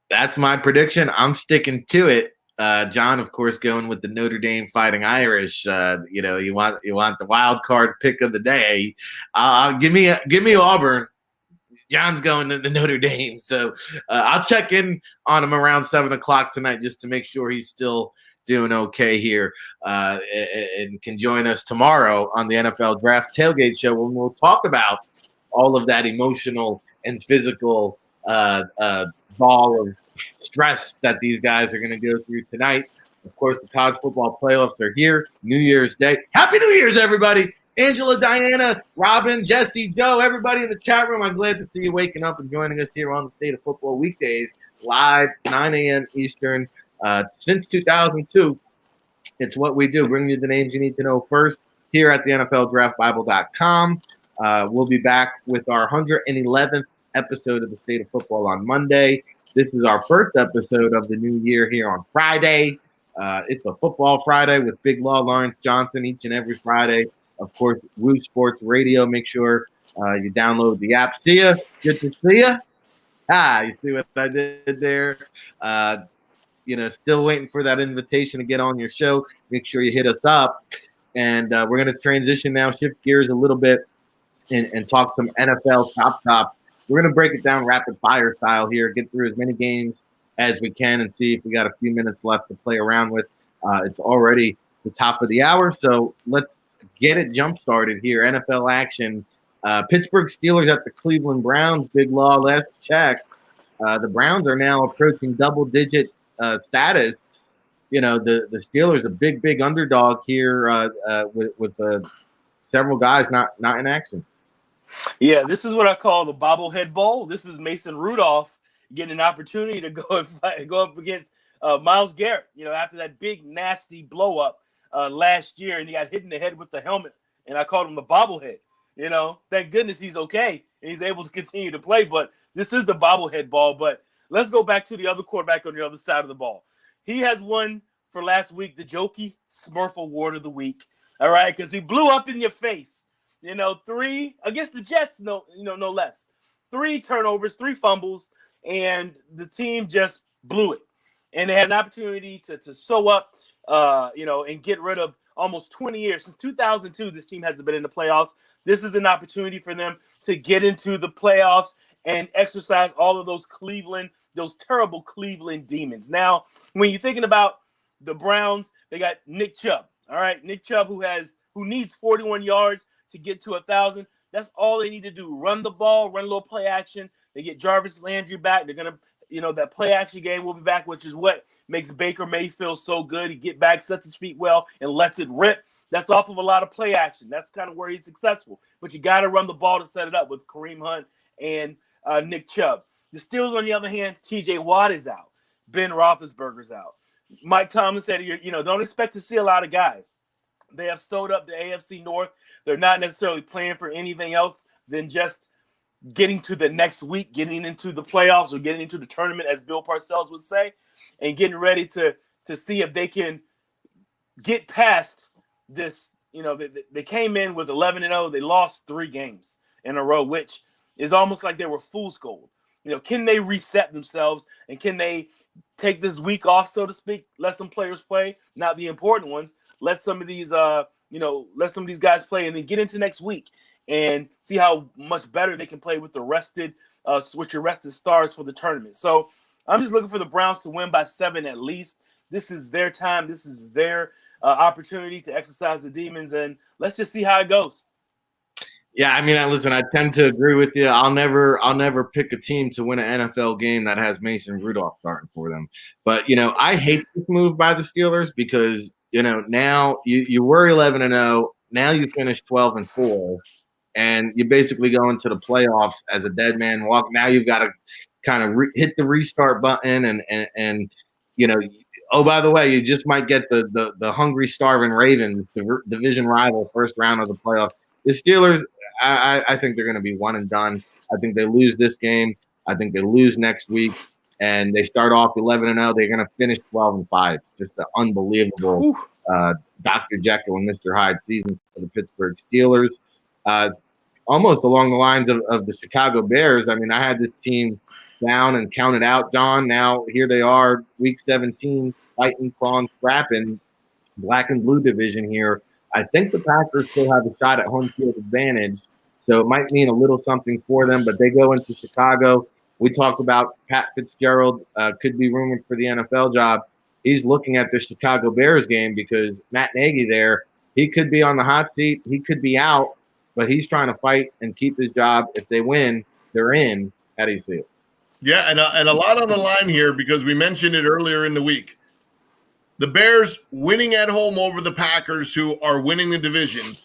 That's my prediction. I'm sticking to it. John, of course, going with the Notre Dame Fighting Irish. You want the wild card pick of the day. Give me Auburn. John's going to the Notre Dame. So I'll check in on him around 7:00 tonight just to make sure he's still doing okay here, and can join us tomorrow on the NFL Draft Tailgate Show, when we'll talk about all of that emotional and physical ball of stress that these guys are going to go through tonight. Of course, the college football playoffs are here. New Year's Day. Happy New Year's, everybody. Angela, Diana, Robin, Jesse, Joe, everybody in the chat room. I'm glad to see you waking up and joining us here on the State of Football weekdays, live, 9 a.m. Eastern. Since 2002, it's what we do. Bring you the names you need to know first here at the NFLDraftBible.com. We'll be back with our 111th episode of the State of Football on Monday. This is our first episode of the new year here on Friday. It's a football Friday with Big Law Lawrence Johnson each and every Friday. Of course, Woo Sports Radio. Make sure you download the app. See ya. Good to see ya. You see what I did there? still waiting for that invitation to get on your show. Make sure you hit us up. And we're going to transition now, shift gears a little bit, and talk some NFL top. We're going to break it down rapid fire style here, get through as many games as we can, and see if we got a few minutes left to play around with. It's already the top of the hour, so let's get it jump started here. NFL action. Pittsburgh Steelers at the Cleveland Browns. Big Law, last check. The Browns are now approaching double-digit status. The Steelers, a big underdog here with several guys not in action. Yeah, this is what I call the bobblehead bowl. This is Mason Rudolph getting an opportunity to go up against Myles Garrett. After that big nasty blow up last year, and he got hit in the head with the helmet, and I called him the bobblehead. Thank goodness he's okay and he's able to continue to play. But this is the bobblehead ball. But let's go back to the other quarterback on the other side of the ball. He has won for last week the Jokey Smurf Award of the week. All right, because he blew up in your face. 3 against the Jets, no less. 3 turnovers, 3 fumbles, and the team just blew it. And they had an opportunity to sew up, and get rid of almost 20 years. Since 2002, this team hasn't been in the playoffs. This is an opportunity for them to get into the playoffs and exercise all of those terrible Cleveland demons. Now, when you're thinking about the Browns, they got Nick Chubb. All right, Nick Chubb, who needs 41 yards to get to 1,000. That's all they need to do. Run the ball, run a little play action. They get Jarvis Landry back. They're going to, that play action game will be back, which is what makes Baker Mayfield so good. He get back, sets his feet well, and lets it rip. That's off of a lot of play action. That's kind of where he's successful. But you got to run the ball to set it up with Kareem Hunt and Nick Chubb. The Steelers, on the other hand, T.J. Watt is out. Ben Roethlisberger's out. Mike Tomlin said, don't expect to see a lot of guys. They have sewed up the AFC North. They're not necessarily playing for anything else than just getting to the next week, getting into the playoffs or getting into the tournament, as Bill Parcells would say, and getting ready to see if they can get past this. They came in with 11-0. They lost 3 games in a row, which is almost like they were fool's gold. Can they reset themselves, and can they take this week off, so to speak, let some players play, not the important ones, let some of these guys play, and then get into next week and see how much better they can play with your rested stars for the tournament. So I'm just looking for the Browns to win by 7 at least. This is their time. This is their opportunity to exercise the demons, and let's just see how it goes. Yeah, listen, I tend to agree with you. I'll never pick a team to win an NFL game that has Mason Rudolph starting for them. But, I hate this move by the Steelers because, now you were 11-0. Now you finish 12-4, and you basically go into the playoffs as a dead man walk. Now you've got to kind of hit the restart button and oh, by the way, you just might get the hungry, starving Ravens, the division rival, first round of the playoffs. The Steelers, I think they're going to be one and done. I think they lose this game. I think they lose next week, and they start off 11-0. They're going to finish 12-5. Just an unbelievable Dr. Jekyll and Mr. Hyde season for the Pittsburgh Steelers. Almost along the lines of the Chicago Bears. I had this team down and counted out, John. Now here they are, week 17, fighting, clawing, scrapping, black and blue division here. I think the Packers still have a shot at home field advantage, so it might mean a little something for them, but they go into Chicago. We talked about Pat Fitzgerald could be rumored for the NFL job. He's looking at the Chicago Bears game because Matt Nagy there, he could be on the hot seat. He could be out, but he's trying to fight and keep his job. If they win, they're in. How do you see it? Yeah, and a lot on the line here because we mentioned it earlier in the week. The Bears winning at home over the Packers, who are winning the division,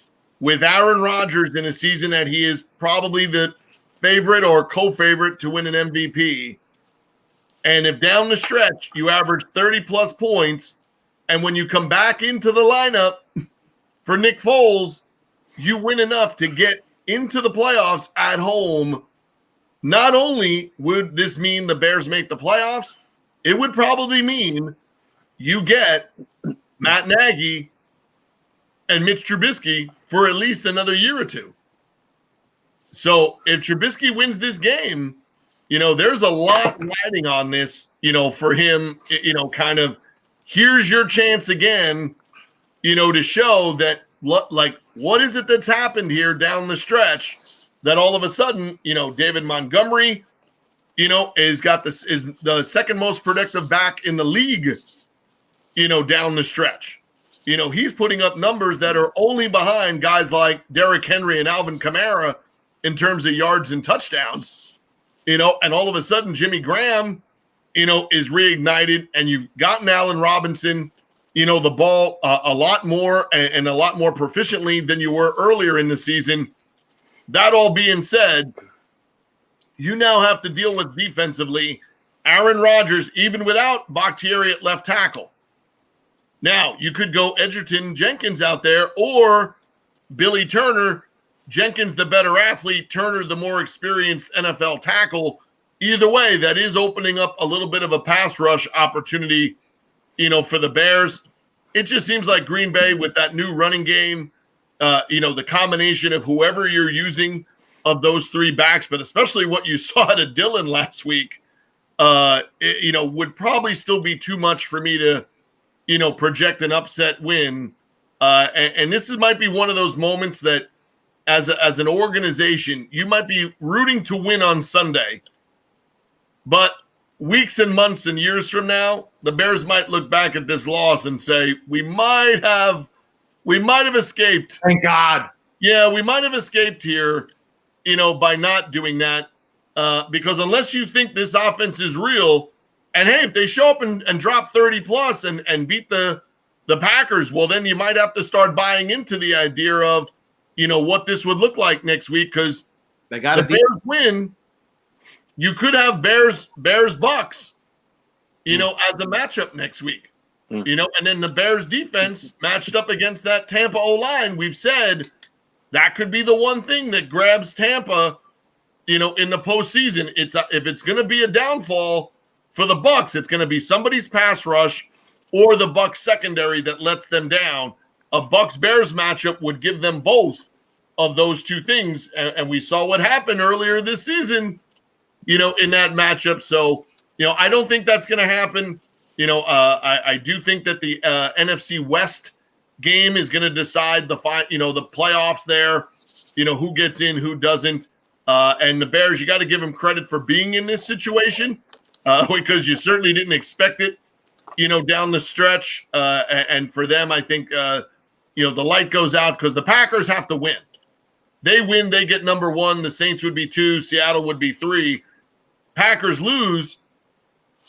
with Aaron Rodgers in a season that he is probably the favorite or co-favorite to win an MVP. And if down the stretch you average 30-plus points, and when you come back into the lineup for Nick Foles, you win enough to get into the playoffs at home, not only would this mean the Bears make the playoffs, it would probably mean you get Matt Nagy and Mitch Trubisky for at least another year or two. So if Trubisky wins this game, there's a lot riding on this, for him, kind of here's your chance again, to show that what is it that's happened here down the stretch that all of a sudden, David Montgomery, is the second most productive back in the league, down the stretch. He's putting up numbers that are only behind guys like Derrick Henry and Alvin Kamara in terms of yards and touchdowns, and all of a sudden Jimmy Graham, is reignited, and you've gotten Allen Robinson, the ball a lot more and a lot more proficiently than you were earlier in the season. That all being said, you now have to deal with defensively Aaron Rodgers, even without Bakhtiari at left tackle. Now, you could go Edgerton Jenkins out there or Billy Turner. Jenkins, the better athlete, Turner, the more experienced NFL tackle. Either way, that is opening up a little bit of a pass rush opportunity, for the Bears. It just seems like Green Bay with that new running game, the combination of whoever you're using of those three backs, but especially what you saw to Dillon last week, would probably still be too much for me to, project an upset win. And this might be one of those moments that as an organization, you might be rooting to win on Sunday, but weeks and months and years from now, the Bears might look back at this loss and say, we might have escaped. Thank God. Yeah, we might have escaped here, by not doing that. Because unless you think this offense is real, and hey, if they show up and drop 30 plus and beat the Packers, well, then you might have to start buying into the idea of, what this would look like next week, because they got the Bears win. You could have Bears Bucks, as a matchup next week, and then the Bears defense matched up against that Tampa O-line. We've said that could be the one thing that grabs Tampa, in the postseason. If it's going to be a downfall for the Bucks, it's going to be somebody's pass rush or the Bucks secondary that lets them down. A Bucks-Bears matchup would give them both of those two things, and we saw what happened earlier this season, in that matchup. So, I don't think that's going to happen. I do think that the NFC West game is going to decide the playoffs there, who gets in, who doesn't. And the Bears, you got to give them credit for being in this situation because you certainly didn't expect it, down the stretch. And for them, I think, the light goes out because the Packers have to win. They win, they get number 1. The Saints would be 2. Seattle would be 3. Packers lose,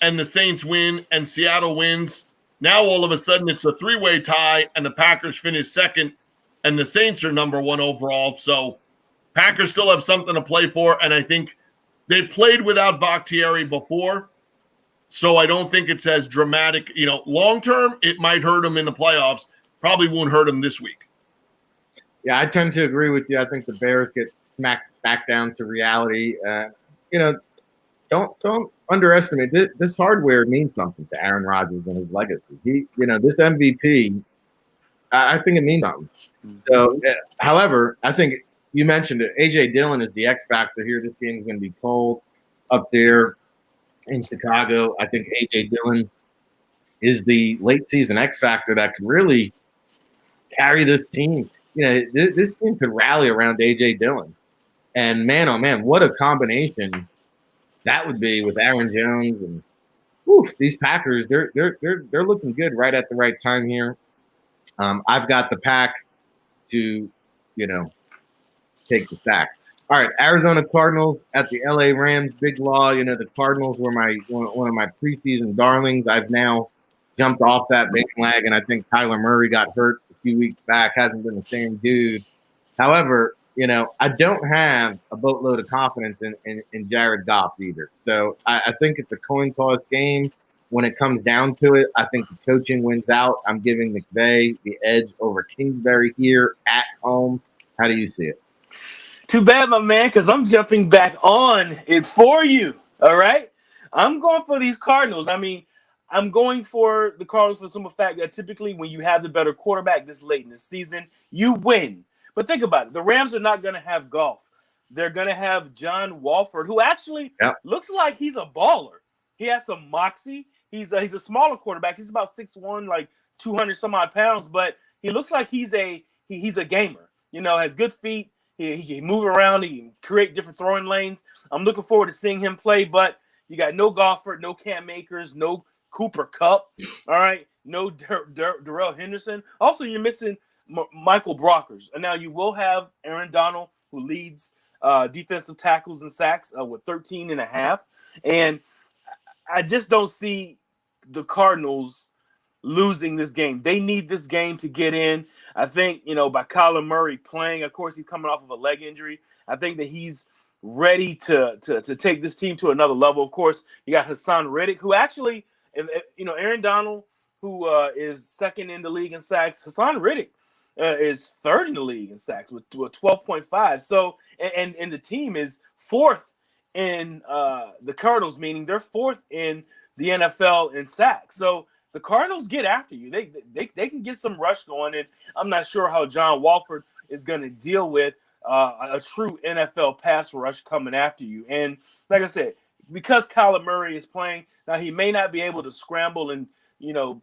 and the Saints win, and Seattle wins. Now all of a sudden it's a 3-way tie, and the Packers finish second, and the Saints are number 1 overall. So Packers still have something to play for, and I think they played without Bakhtiari before, so I don't think it's as dramatic. Long term, it might hurt them in the playoffs. Probably won't hurt them this week. Yeah, I tend to agree with you. I think the Bears get smacked back down to reality. Don't underestimate this. This hardware means something to Aaron Rodgers and his legacy. This MVP, I think it means something. So, however, I think you mentioned it. A.J. Dillon is the X factor here. This game is going to be cold up there in Chicago. I think A.J. Dillon is the late season X factor that could really carry this team. This team could rally around A.J. Dillon. And man, oh man, what a combination that would be with Aaron Jones and these Packers. They're looking good right at the right time here. I've got the Pack to, take the sack. All right, Arizona Cardinals at the LA Rams. Big law. The Cardinals were one of my preseason darlings. I've now jumped off that bandwagon. I think Kyler Murray got hurt a few weeks back. Hasn't been the same dude. However, I don't have a boatload of confidence in Jared Goff either. So I think it's a coin toss game. When it comes down to it, I think the coaching wins out. I'm giving McVay the edge over Kingsbury here at home. How do you see it? Too bad, my man, because I'm jumping back on it for you. All right? I'm going for these Cardinals. I mean, I'm going for the Cardinals for the simple fact that typically when you have the better quarterback this late in the season, you win. But think about it. The Rams are not going to have Goff they're going to have John Walford, who actually looks like he's a baller. He has some moxie. He's a smaller quarterback. He's about 6'1", like 200 some odd pounds, but he looks like he's a gamer. Has good feet. He can move around. He can create different throwing lanes. I'm looking forward to seeing him play, but you got no Gofford, no Cam Akers, no Cooper Kupp, all right? No Darrell Henderson. Also, you're missing Michael Brockers. And now you will have Aaron Donald, who leads defensive tackles and sacks with 13 and a half. And I just don't see the Cardinals losing this game. They need this game to get in. I think, by Kyler Murray playing, of course, he's coming off of a leg injury. I think that he's ready to take this team to another level. Of course, you got Hassan Reddick, who actually, Aaron Donald, who is second in the league in sacks. Hassan Reddick is third in the league in sacks with 12.5. So, and the team is fourth in the Cardinals, meaning they're fourth in the NFL in sacks. So the Cardinals get after you. They can get some rush going, and I'm not sure how John Walford is going to deal with a true NFL pass rush coming after you. And like I said, because Kyler Murray is playing, now he may not be able to scramble and,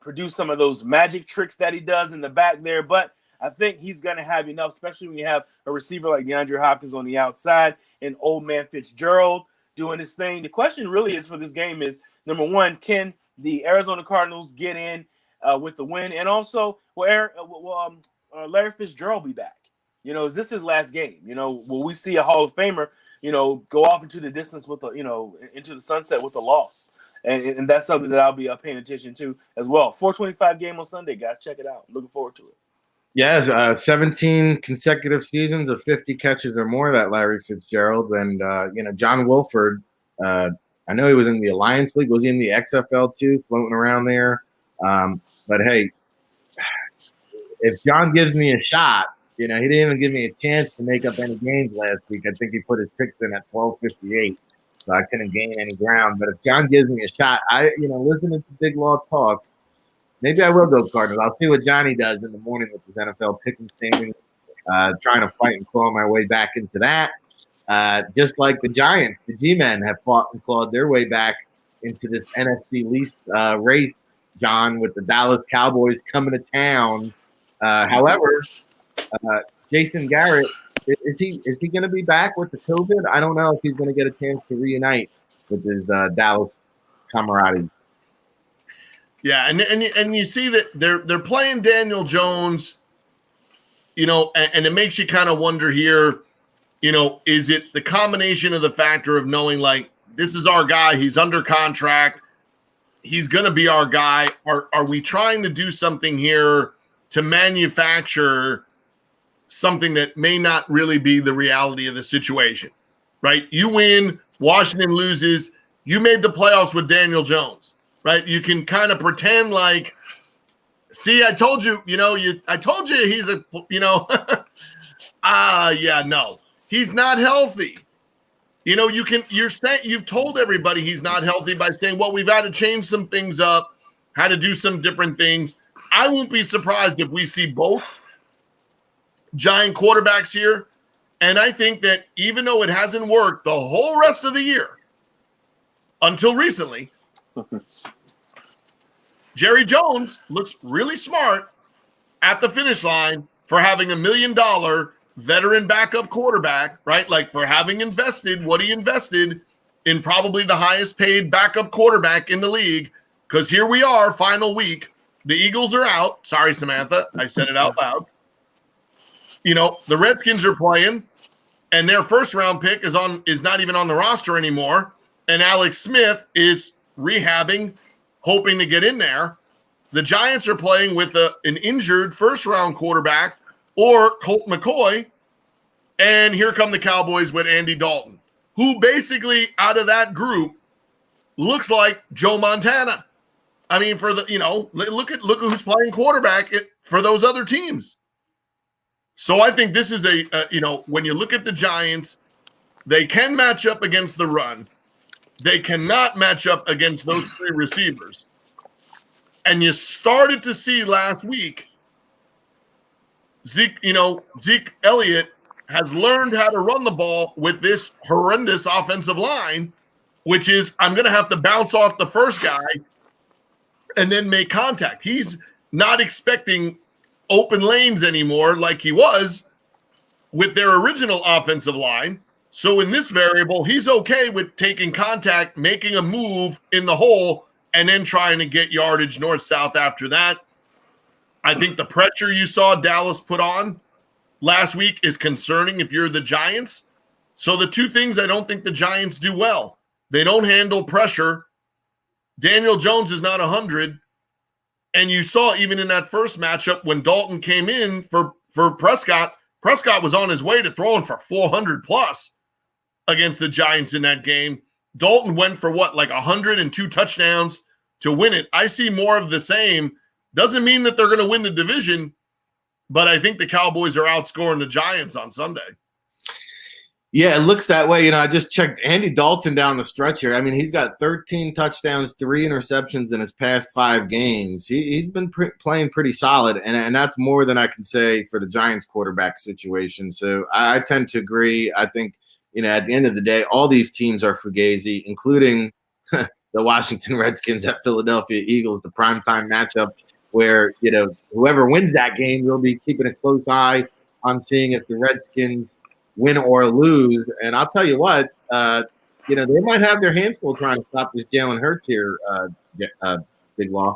produce some of those magic tricks that he does in the back there, but I think he's going to have enough, especially when you have a receiver like DeAndre Hopkins on the outside and old man Fitzgerald doing his thing. The question really is for this game is, number one, can the Arizona Cardinals get in with the win? And also, will Larry Fitzgerald be back? Is this his last game? Will we see a Hall of Famer, go off into the distance with into the sunset with a loss? And that's something that I'll be paying attention to as well. 425 game on Sunday, guys. Check it out. Looking forward to it. Yeah, 17 consecutive seasons of 50 catches or more, that Larry Fitzgerald. And, John Wolford, I know he was in the Alliance League. Was he in the XFL too, floating around there? But, hey, if John gives me a shot, he didn't even give me a chance to make up any games last week. I think he put his picks in at 12:58, so I couldn't gain any ground. But if John gives me a shot, listening to Big Law talk, maybe I will go Cardinals. I'll see what Johnny does in the morning with his NFL picking standings, trying to fight and claw my way back into that. Just like the Giants, the G-Men have fought and clawed their way back into this NFC least race, John, with the Dallas Cowboys coming to town. However, Jason Garrett, is he going to be back with the COVID? I don't know if he's going to get a chance to reunite with his Dallas camaraderie. Yeah, and you see that they're playing Daniel Jones, and it makes you kind of wonder here, is it the combination of the factor of knowing like this is our guy, he's under contract, he's going to be our guy, are we trying to do something here to manufacture something that may not really be the reality of the situation, right? You win, Washington loses, you made the playoffs with Daniel Jones, right? You can kind of pretend like, see, I told you, I told you he's a, no, he's not healthy. You've told everybody he's not healthy by saying, well, we've got to change some things up, how to do some different things. I won't be surprised if we see both Giant quarterbacks here. And I think that even though it hasn't worked the whole rest of the year until recently, Jerry Jones looks really smart at the finish line for having $1 million veteran backup quarterback, right? Like for having invested what he invested in probably the highest paid backup quarterback in the league. Because here we are, final week. The Eagles are out. Sorry, Samantha. I said it out loud. The Redskins are playing, and their first-round pick is not even on the roster anymore. And Alex Smith is rehabbing, hoping to get in there. The Giants are playing with an injured first-round quarterback or Colt McCoy. And here come the Cowboys with Andy Dalton, who basically out of that group looks like Joe Montana. I mean, for the, look at who's playing quarterback for those other teams. So I think this is when you look at the Giants, they can match up against the run. They cannot match up against those three receivers. And you started to see last week, Zeke Elliott has learned how to run the ball with this horrendous offensive line, which is I'm going to have to bounce off the first guy and then make contact. He's not expecting open lanes anymore like he was with their original offensive line. So in this variable, he's okay with taking contact, making a move in the hole, and then trying to get yardage north-south after that. I think the pressure you saw Dallas put on last week is concerning if you're the Giants. So the two things I don't think the Giants do well, they don't handle pressure. Daniel Jones is not 100. And you saw even in that first matchup when Dalton came in for Prescott was on his way to throwing for 400 plus against the Giants in that game. Dalton went for like 102 touchdowns to win it. I see more of the same. Doesn't mean that they're going to win the division, but I think the Cowboys are outscoring the Giants on Sunday. Yeah, it looks that way. I just checked Andy Dalton down the stretch here. I mean, he's got 13 touchdowns, 3 interceptions in his past 5 games. He's been playing pretty solid, and that's more than I can say for the Giants quarterback situation. So I tend to agree. I think, at the end of the day, all these teams are fugazi, including the Washington Redskins at Philadelphia Eagles, the primetime matchup where, whoever wins that game, we'll be keeping a close eye on seeing if the Redskins win or lose. And I'll tell you what, they might have their hands full trying to stop this Jalen Hurts here, Big Law.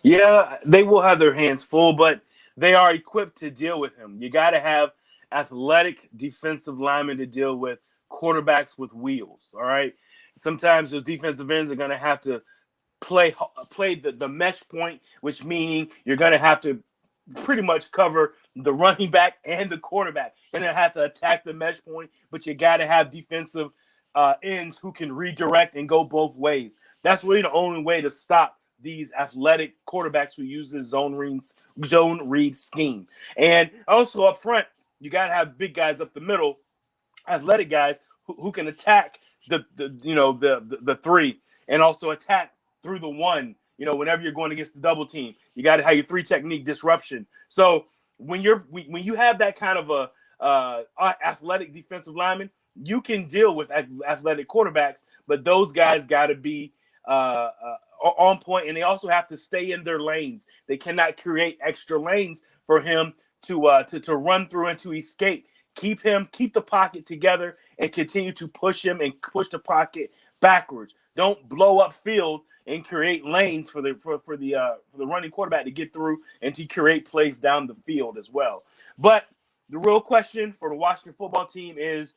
Yeah, they will have their hands full, but they are equipped to deal with him. You got to have athletic defensive linemen to deal with quarterbacks with wheels, all right? Sometimes the defensive ends are going to have to play the mesh point, which means you're going to have to pretty much cover the running back and the quarterback. You're going to have to attack the mesh point, but you got to have defensive ends who can redirect and go both ways. That's really the only way to stop these athletic quarterbacks who use this zone read scheme. And also up front, you got to have big guys up the middle, athletic guys who can attack the 3 and also attack through the 1. Whenever you're going against the double team, you got to have your 3 technique disruption. So when you have that kind of a athletic defensive lineman, you can deal with athletic quarterbacks, but those guys got to be on point, and they also have to stay in their lanes. They cannot create extra lanes for him to run through and to escape. Keep the pocket together and continue to push him and push the pocket backwards. Don't blow up field and create lanes for the running quarterback to get through and to create plays down the field as well. But the real question for the Washington football team is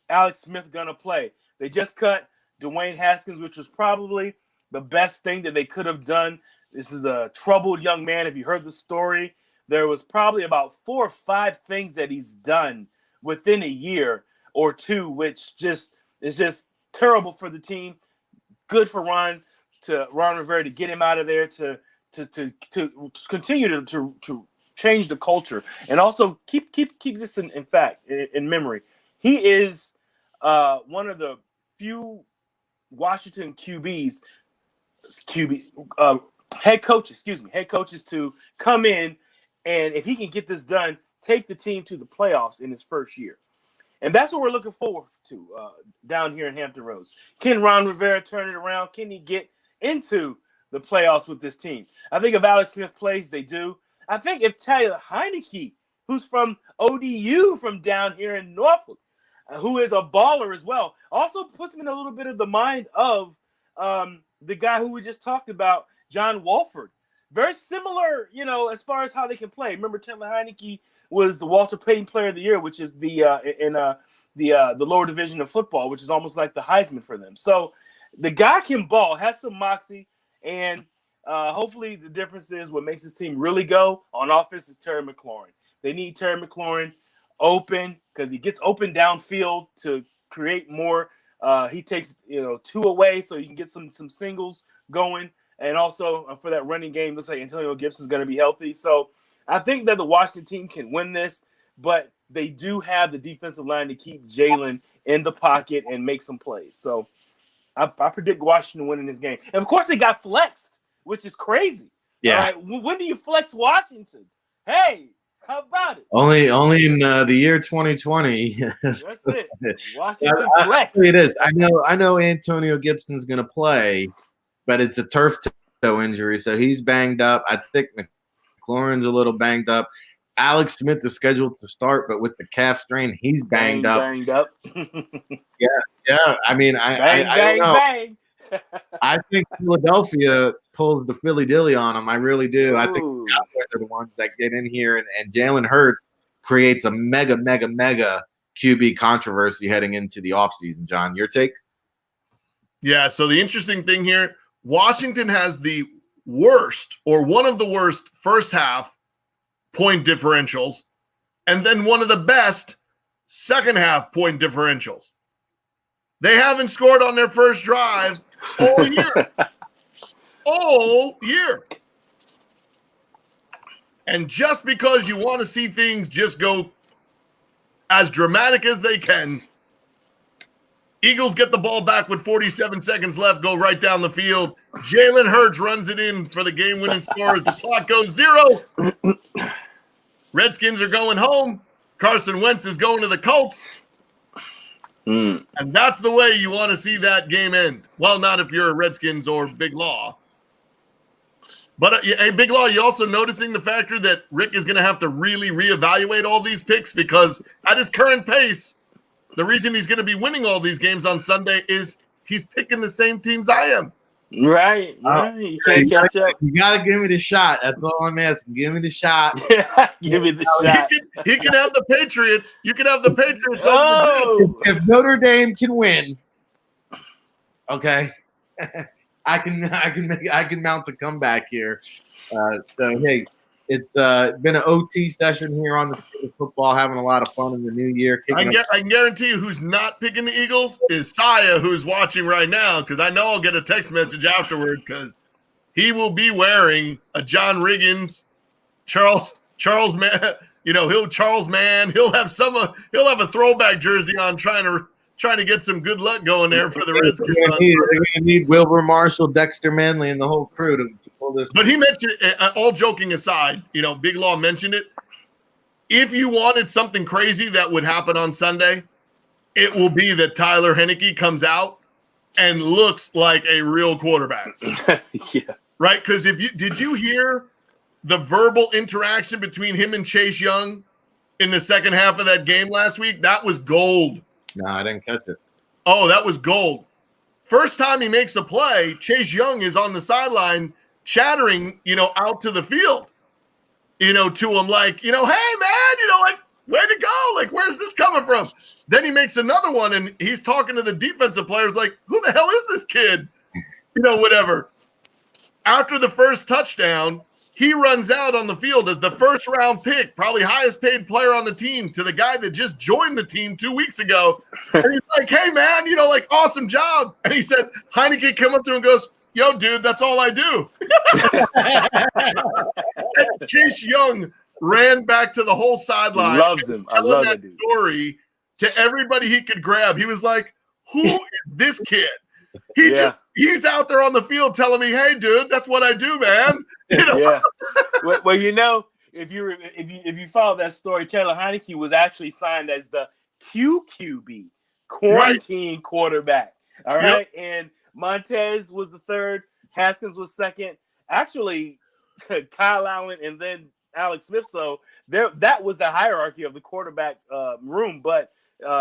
Alex Smith going to play? They just cut Dwayne Haskins, which was probably the best thing that they could have done. This is a troubled young man. If you heard the story, there was probably about 4 or 5 things that he's done within a year or 2, which is just terrible for the team. Good for Ron Rivera to get him out of there to continue to change the culture, and also keep this in memory. He is one of the few Washington head coaches to come in, and if he can get this done, take the team to the playoffs in his first year. And that's what we're looking forward to down here in Hampton Roads. Can Ron Rivera turn it around? Can he get into the playoffs with this team? I think if Alex Smith plays, they do. I think if Taylor Heineke, who's from ODU from down here in Norfolk, who is a baller as well, also puts him in a little bit of the mind of the guy who we just talked about, John Wolford. Very similar, as far as how they can play. Remember, Taylor Heineke was the Walter Payton Player of the Year, which is the lower division of football, which is almost like the Heisman for them. So the guy can ball, has some moxie, and hopefully the difference is what makes this team really go on offense is Terry McLaurin. They need Terry McLaurin open because he gets open downfield to create more. He takes 2 away so you can get some singles going, and also for that running game, looks like Antonio Gibson's going to be healthy. So I think that the Washington team can win this, but they do have the defensive line to keep Jalen in the pocket and make some plays. So I predict Washington winning this game. And, of course, they got flexed, which is crazy. Yeah. All right? When do you flex Washington? Hey, How about it? Only in the year 2020. That's it. Washington flex. It is. I know Antonio Gibson's going to play, but it's a turf toe injury, so he's banged up. I think McLaurin's a little banged up. Alex Smith is scheduled to start, but with the calf strain, he's banged up. Banged up. Yeah. I mean, I don't know. Bang. I think Philadelphia pulls the Philly dilly on them. I really do. Ooh. I think the Cowboys are the ones that get in here, and Jalen Hurts creates a mega QB controversy heading into the offseason. John, your take? Yeah, so the interesting thing here, Washington has the worst or one of the worst first half point differentials, and then one of the best second half point differentials. They haven't scored on their first drive all year. All year. And just because you want to see things just go as dramatic as they can, Eagles get the ball back with 47 seconds left, go right down the field. Jalen Hurts runs it in for the game-winning score as the clock goes 0. Redskins are going home. Carson Wentz is going to the Colts. And that's the way you want to see that game end. Well, not if you're a Redskins or Big Law. But, hey, Big Law, you also noticing the factor that Rick is going to have to really reevaluate all these picks because at his current pace, the reason he's going to be winning all these games on Sunday is he's picking the same teams I am. Right. You can't catch up. You got to give me the shot. That's all I'm asking. Give me the shot. Give me the shot. He can have the Patriots. You can have the Patriots. Oh. If Notre Dame can win, okay, I can mount a comeback here. So hey, it's been an OT session here on the football, having a lot of fun in the new year. I can guarantee you who's not picking the Eagles is Saya, who's watching right now, because I know I'll get a text message afterward because he will be wearing a John Riggins, Charles Man. You know, Charles Mann. He'll have a throwback jersey on, trying to get some good luck going there for the Redskins. They're going to need Wilbur Marshall, Dexter Manley, and the whole crew to pull this. But he mentioned, all joking aside, you know, Big Law mentioned it. If you wanted something crazy that would happen on Sunday, it will be that Tyler Heineke comes out and looks like a real quarterback. Yeah. Right? Because did you hear the verbal interaction between him and Chase Young in the second half of that game last week? That was gold. No, I didn't catch it. Oh, that was gold. First time he makes a play, Chase Young is on the sideline chattering, you know, out to the field, you know, to him like, you know, hey, man, you know, like, way to go. Like, where's this coming from? Then he makes another one, and he's talking to the defensive players like, who the hell is this kid? You know, whatever. After the first touchdown, he runs out on the field as the first-round pick, probably highest-paid player on the team, to the guy that just joined the team 2 weeks ago. And he's like, hey, man, you know, like, awesome job. And he said, Heineke came up to him and goes, yo, dude, that's all I do. And Chase Young ran back to the whole sideline. Loves him. I love that dude. story to everybody he could grab. He was like, who is this kid? He's out there on the field telling me, hey, dude, that's what I do, man. You know? Yeah. Well, you know, if you follow that story, Taylor Heineke was actually signed as the QQB, quarantine quarterback. All right. Yep. And Montez was the third. Haskins was second. Actually, Kyle Allen and then Alex Smith. So that was the hierarchy of the quarterback room. But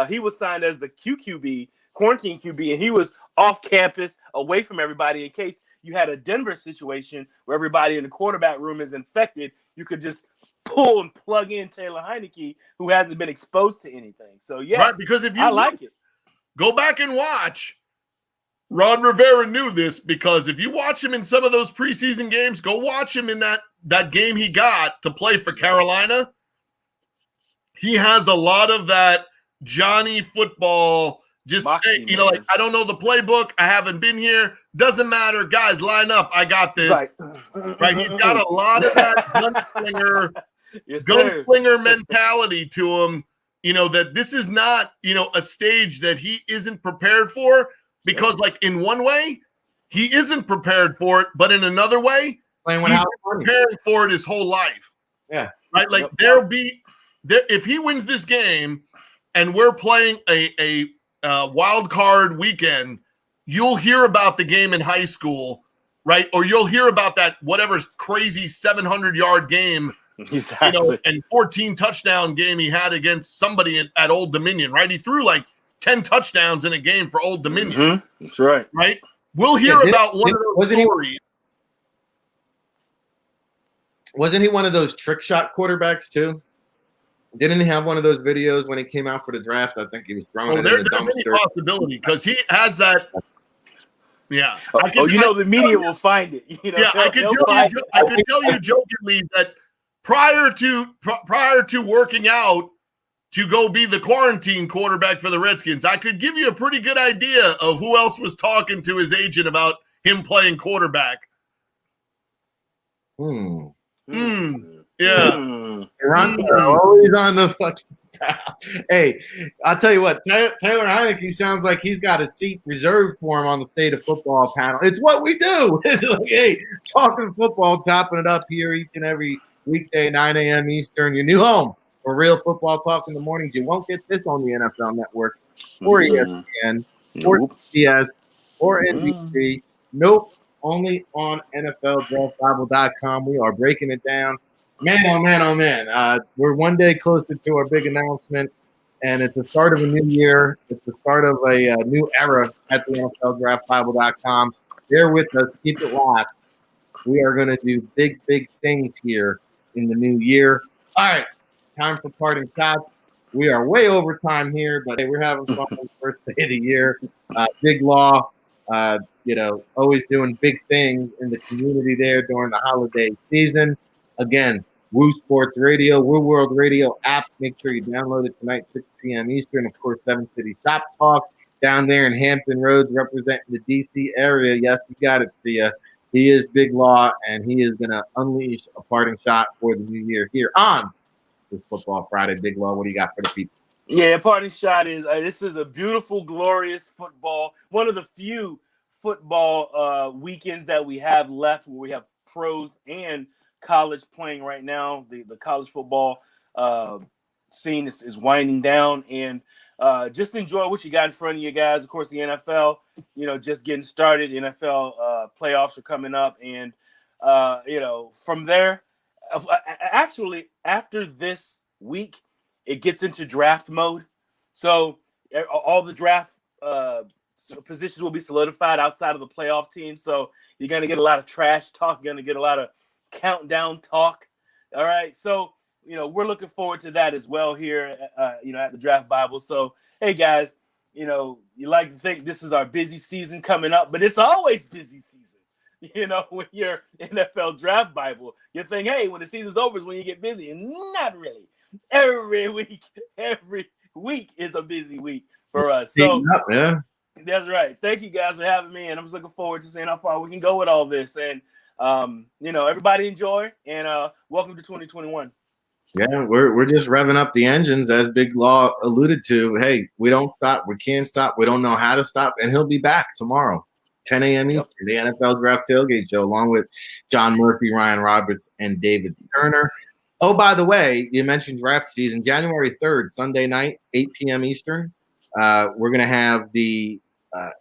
he was signed as the QQB, quarantine QB, and he was off campus, away from everybody, in case you had a Denver situation where everybody in the quarterback room is infected. You could just pull and plug in Taylor Heineke, who hasn't been exposed to anything. So yeah, right, because if you like it, go back and watch. Ron Rivera knew this, because if you watch him in some of those preseason games, go watch him in that game he got to play for Carolina. He has a lot of that Johnny football. Just, Moxie, you know, like, I don't know the playbook. I haven't been here. Doesn't matter. Guys, line up. I got this. Right? He's got a lot of that gunslinger mentality to him, you know, that this is not, you know, a stage that he isn't prepared for, because, like, in one way, he isn't prepared for it, but in another way, he's been preparing for it his whole life. Yeah. right? Like there'll be there if he wins this game, and we're playing a wild card weekend, you'll hear about the game in high school, right? Or you'll hear about that whatever crazy 700-yard game, Exactly. and 14 touchdown game he had against somebody at Old Dominion, right? He threw like 10 touchdowns in a game for Old Dominion. Mm-hmm. That's right. Right? We'll hear about one of those stories. Wasn't he one of those trick shot quarterbacks too? Didn't he have one of those videos when he came out for the draft? I think he was throwing it in the dumpster. There's any possibility because he has that. Yeah. The media will find it. I could tell you jokingly that prior to working out to go be the quarantine quarterback for the Redskins, I could give you a pretty good idea of who else was talking to his agent about him playing quarterback. Yeah. Always on the fucking. Hey, I'll tell you what, Taylor Heineke sounds like he's got a seat reserved for him on the State of Football panel. It's what we do. It's like, hey, talking football, chopping it up here each and every weekday, 9 a.m. Eastern, your new home for real football talk in the mornings. You won't get this on the NFL Network or ESPN or CS or NBC. Nope, only on NFLDraftBible.com. We are breaking it down. Man, oh man, oh man. We're one day closer to our big announcement, and it's the start of a new year. It's the start of a new era at the NFLDraftBible.com. Bear with us. Keep it locked. We are going to do big, big things here in the new year. All right, time for parting shots. We are way over time here, but hey, we're having fun on the first day of the year. Big Law, always doing big things in the community there during the holiday season. Again, Woo Sports Radio, Woo World Radio app. Make sure you download it tonight, 6 p.m. Eastern. Of course, 7 City Shop Talk down there in Hampton Roads representing the D.C. area. Yes, you got it, Sia. He is Big Law, and he is going to unleash a parting shot for the new year here on this Football Friday. Big Law, what do you got for the people? Yeah, parting shot is this is a beautiful, glorious football. One of the few football weekends that we have left where we have pros and college playing right now. The college football scene is winding down, and just enjoy what you got in front of you guys. Of course, the NFL, just getting started. NFL playoffs are coming up, and from there, actually after this week, it gets into draft mode. So all the draft positions will be solidified outside of the playoff team. So you're gonna get a lot of trash talk. You're gonna get a lot of countdown talk. All right. So, we're looking forward to that as well here, at the Draft Bible. So, hey guys, you like to think this is our busy season coming up, but it's always busy season. When you're NFL Draft Bible, you think, hey, when the season's over is when you get busy. And not really. Every week is a busy week for us. So, that's right. Thank you guys for having me. And I'm just looking forward to seeing how far we can go with all this. And, everybody enjoy, and welcome to 2021. Yeah, we're just revving up the engines, as Big Law alluded to. Hey, we don't stop. We can't stop. We don't know how to stop. And he'll be back tomorrow, 10 a.m. Eastern, the NFL Draft Tailgate Show, along with John Murphy, Ryan Roberts, and David Turner. Oh, by the way, you mentioned draft season. January 3rd, Sunday night, 8 p.m. Eastern. We're going to have the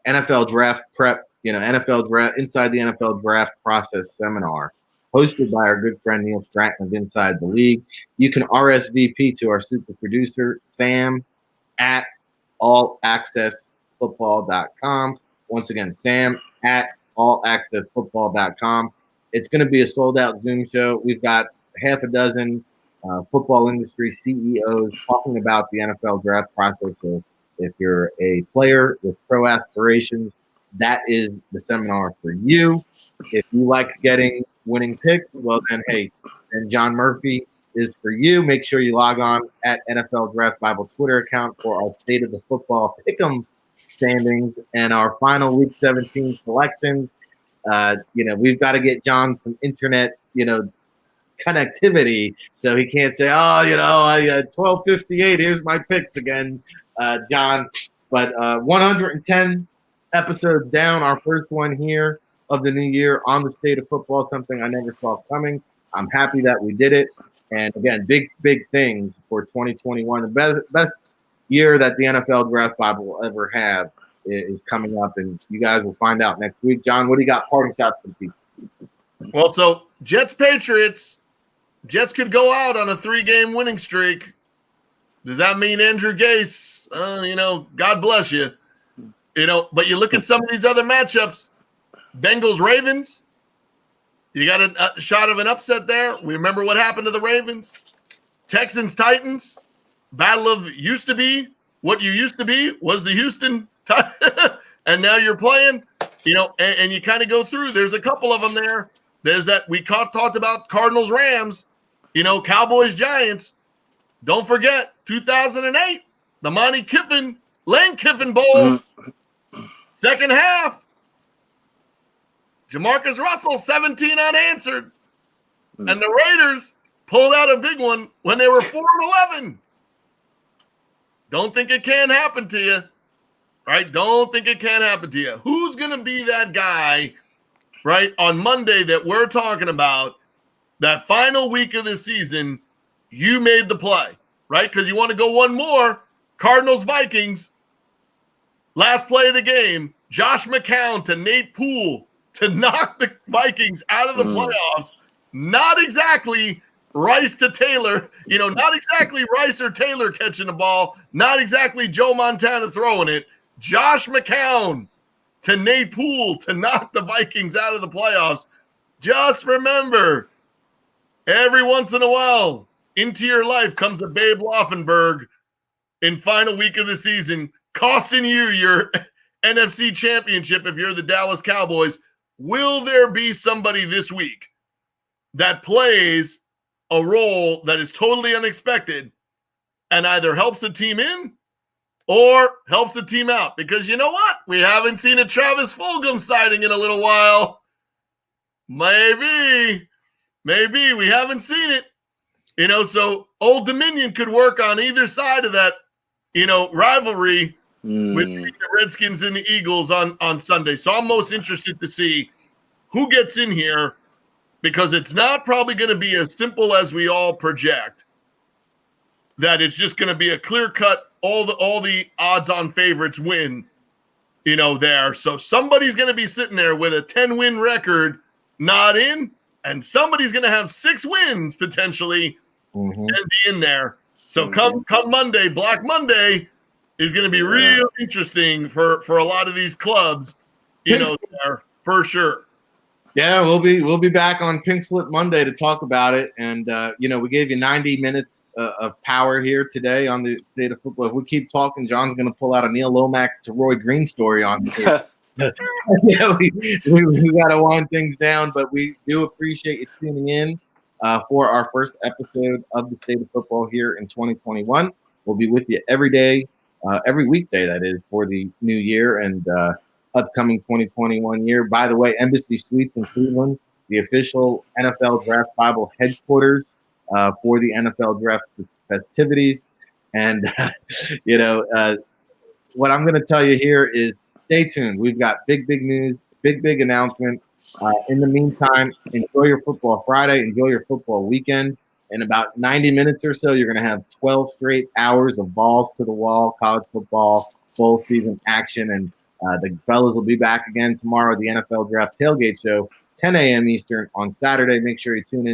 NFL Draft Prep, NFL Draft, Inside the NFL Draft Process Seminar, hosted by our good friend Neil Stratton of Inside the League. You can RSVP to our super producer, Sam, at allaccessfootball.com. Once again, Sam at allaccessfootball.com. It's going to be a sold-out Zoom show. We've got half a dozen football industry CEOs talking about the NFL draft process. So if you're a player with pro aspirations, that is the seminar for you. If you like getting winning picks, well then, hey, and John Murphy is for you. Make sure you log on at NFL Draft Bible Twitter account for our State of the Football Pick'em standings and our final Week 17 selections. We've got to get John some internet, connectivity, so he can't say, I 12:58. Here's my picks again, John. But 110 episodes down, our first one here of the new year on the State of Football, something I never saw coming. I'm happy that we did it. And again, big things for 2021. The best year that the NFL Draft Bible will ever have is coming up, and you guys will find out next week. John, what do you got? Parting shots for the people. Well, so Jets-Patriots. Jets could go out on a 3-game winning streak. Does that mean Andrew Gase, God bless you. But you look at some of these other matchups. Bengals-Ravens. You got a shot of an upset there. We remember what happened to the Ravens. Texans-Titans. Battle of used to be. What you used to be was the Houston and now you're playing, and you kind of go through. There's a couple of them there. There's that we talked about Cardinals-Rams, Cowboys-Giants. Don't forget 2008, the Lane Kiffin Bowl. Second half, Jamarcus Russell, 17 unanswered. And the Raiders pulled out a big one when they were 4-11. Don't think it can't happen to you, right? Don't think it can't happen to you. Who's going to be that guy, right, on Monday that we're talking about, that final week of the season, you made the play, right? Because you want to go one more, Cardinals-Vikings, last play of the game, Josh McCown to Nate Poole to knock the Vikings out of the playoffs. Not exactly Rice to Taylor, not exactly Rice or Taylor catching the ball, not exactly Joe Montana throwing it. Josh McCown to Nate Poole to knock the Vikings out of the playoffs. Just remember, every once in a while, into your life comes a Babe Laufenberg in final week of the season, costing you your NFC championship if you're the Dallas Cowboys. Will there be somebody this week that plays a role that is totally unexpected and either helps the team in or helps the team out? Because you know what? We haven't seen a Travis Fulgham sighting in a little while. Maybe we haven't seen it. So Old Dominion could work on either side of that, rivalry with the Redskins and the Eagles on Sunday. So I'm most interested to see who gets in here, because it's not probably going to be as simple as we all project, that it's just going to be a clear-cut, all the odds-on favorites win, there. So somebody's going to be sitting there with a 10-win record, not in, and somebody's going to have 6 wins potentially and be in there. So come Monday, Black Monday is going to be real interesting for a lot of these clubs, there for sure. Yeah, we'll be back on Pink Slip Monday to talk about it, and we gave you 90 minutes of power here today on the state of football. If we keep talking, John's going to pull out a Neil Lomax to Roy Green story on here. Yeah, we got to wind things down, but we do appreciate you tuning in for our first episode of the state of football here in 2021. We'll be with you every day, every weekday, that is, for the new year and upcoming 2021 year. By the way, Embassy Suites in Cleveland, the official NFL Draft Bible headquarters for the NFL Draft festivities. And, what I'm going to tell you here is stay tuned. We've got big news, big announcement. In the meantime, enjoy your football Friday. Enjoy your football weekend. In about 90 minutes or so, you're going to have 12 straight hours of balls to the wall, college football, bowl season action. And the fellas will be back again tomorrow at the NFL Draft Tailgate Show, 10 a.m. Eastern on Saturday. Make sure you tune in.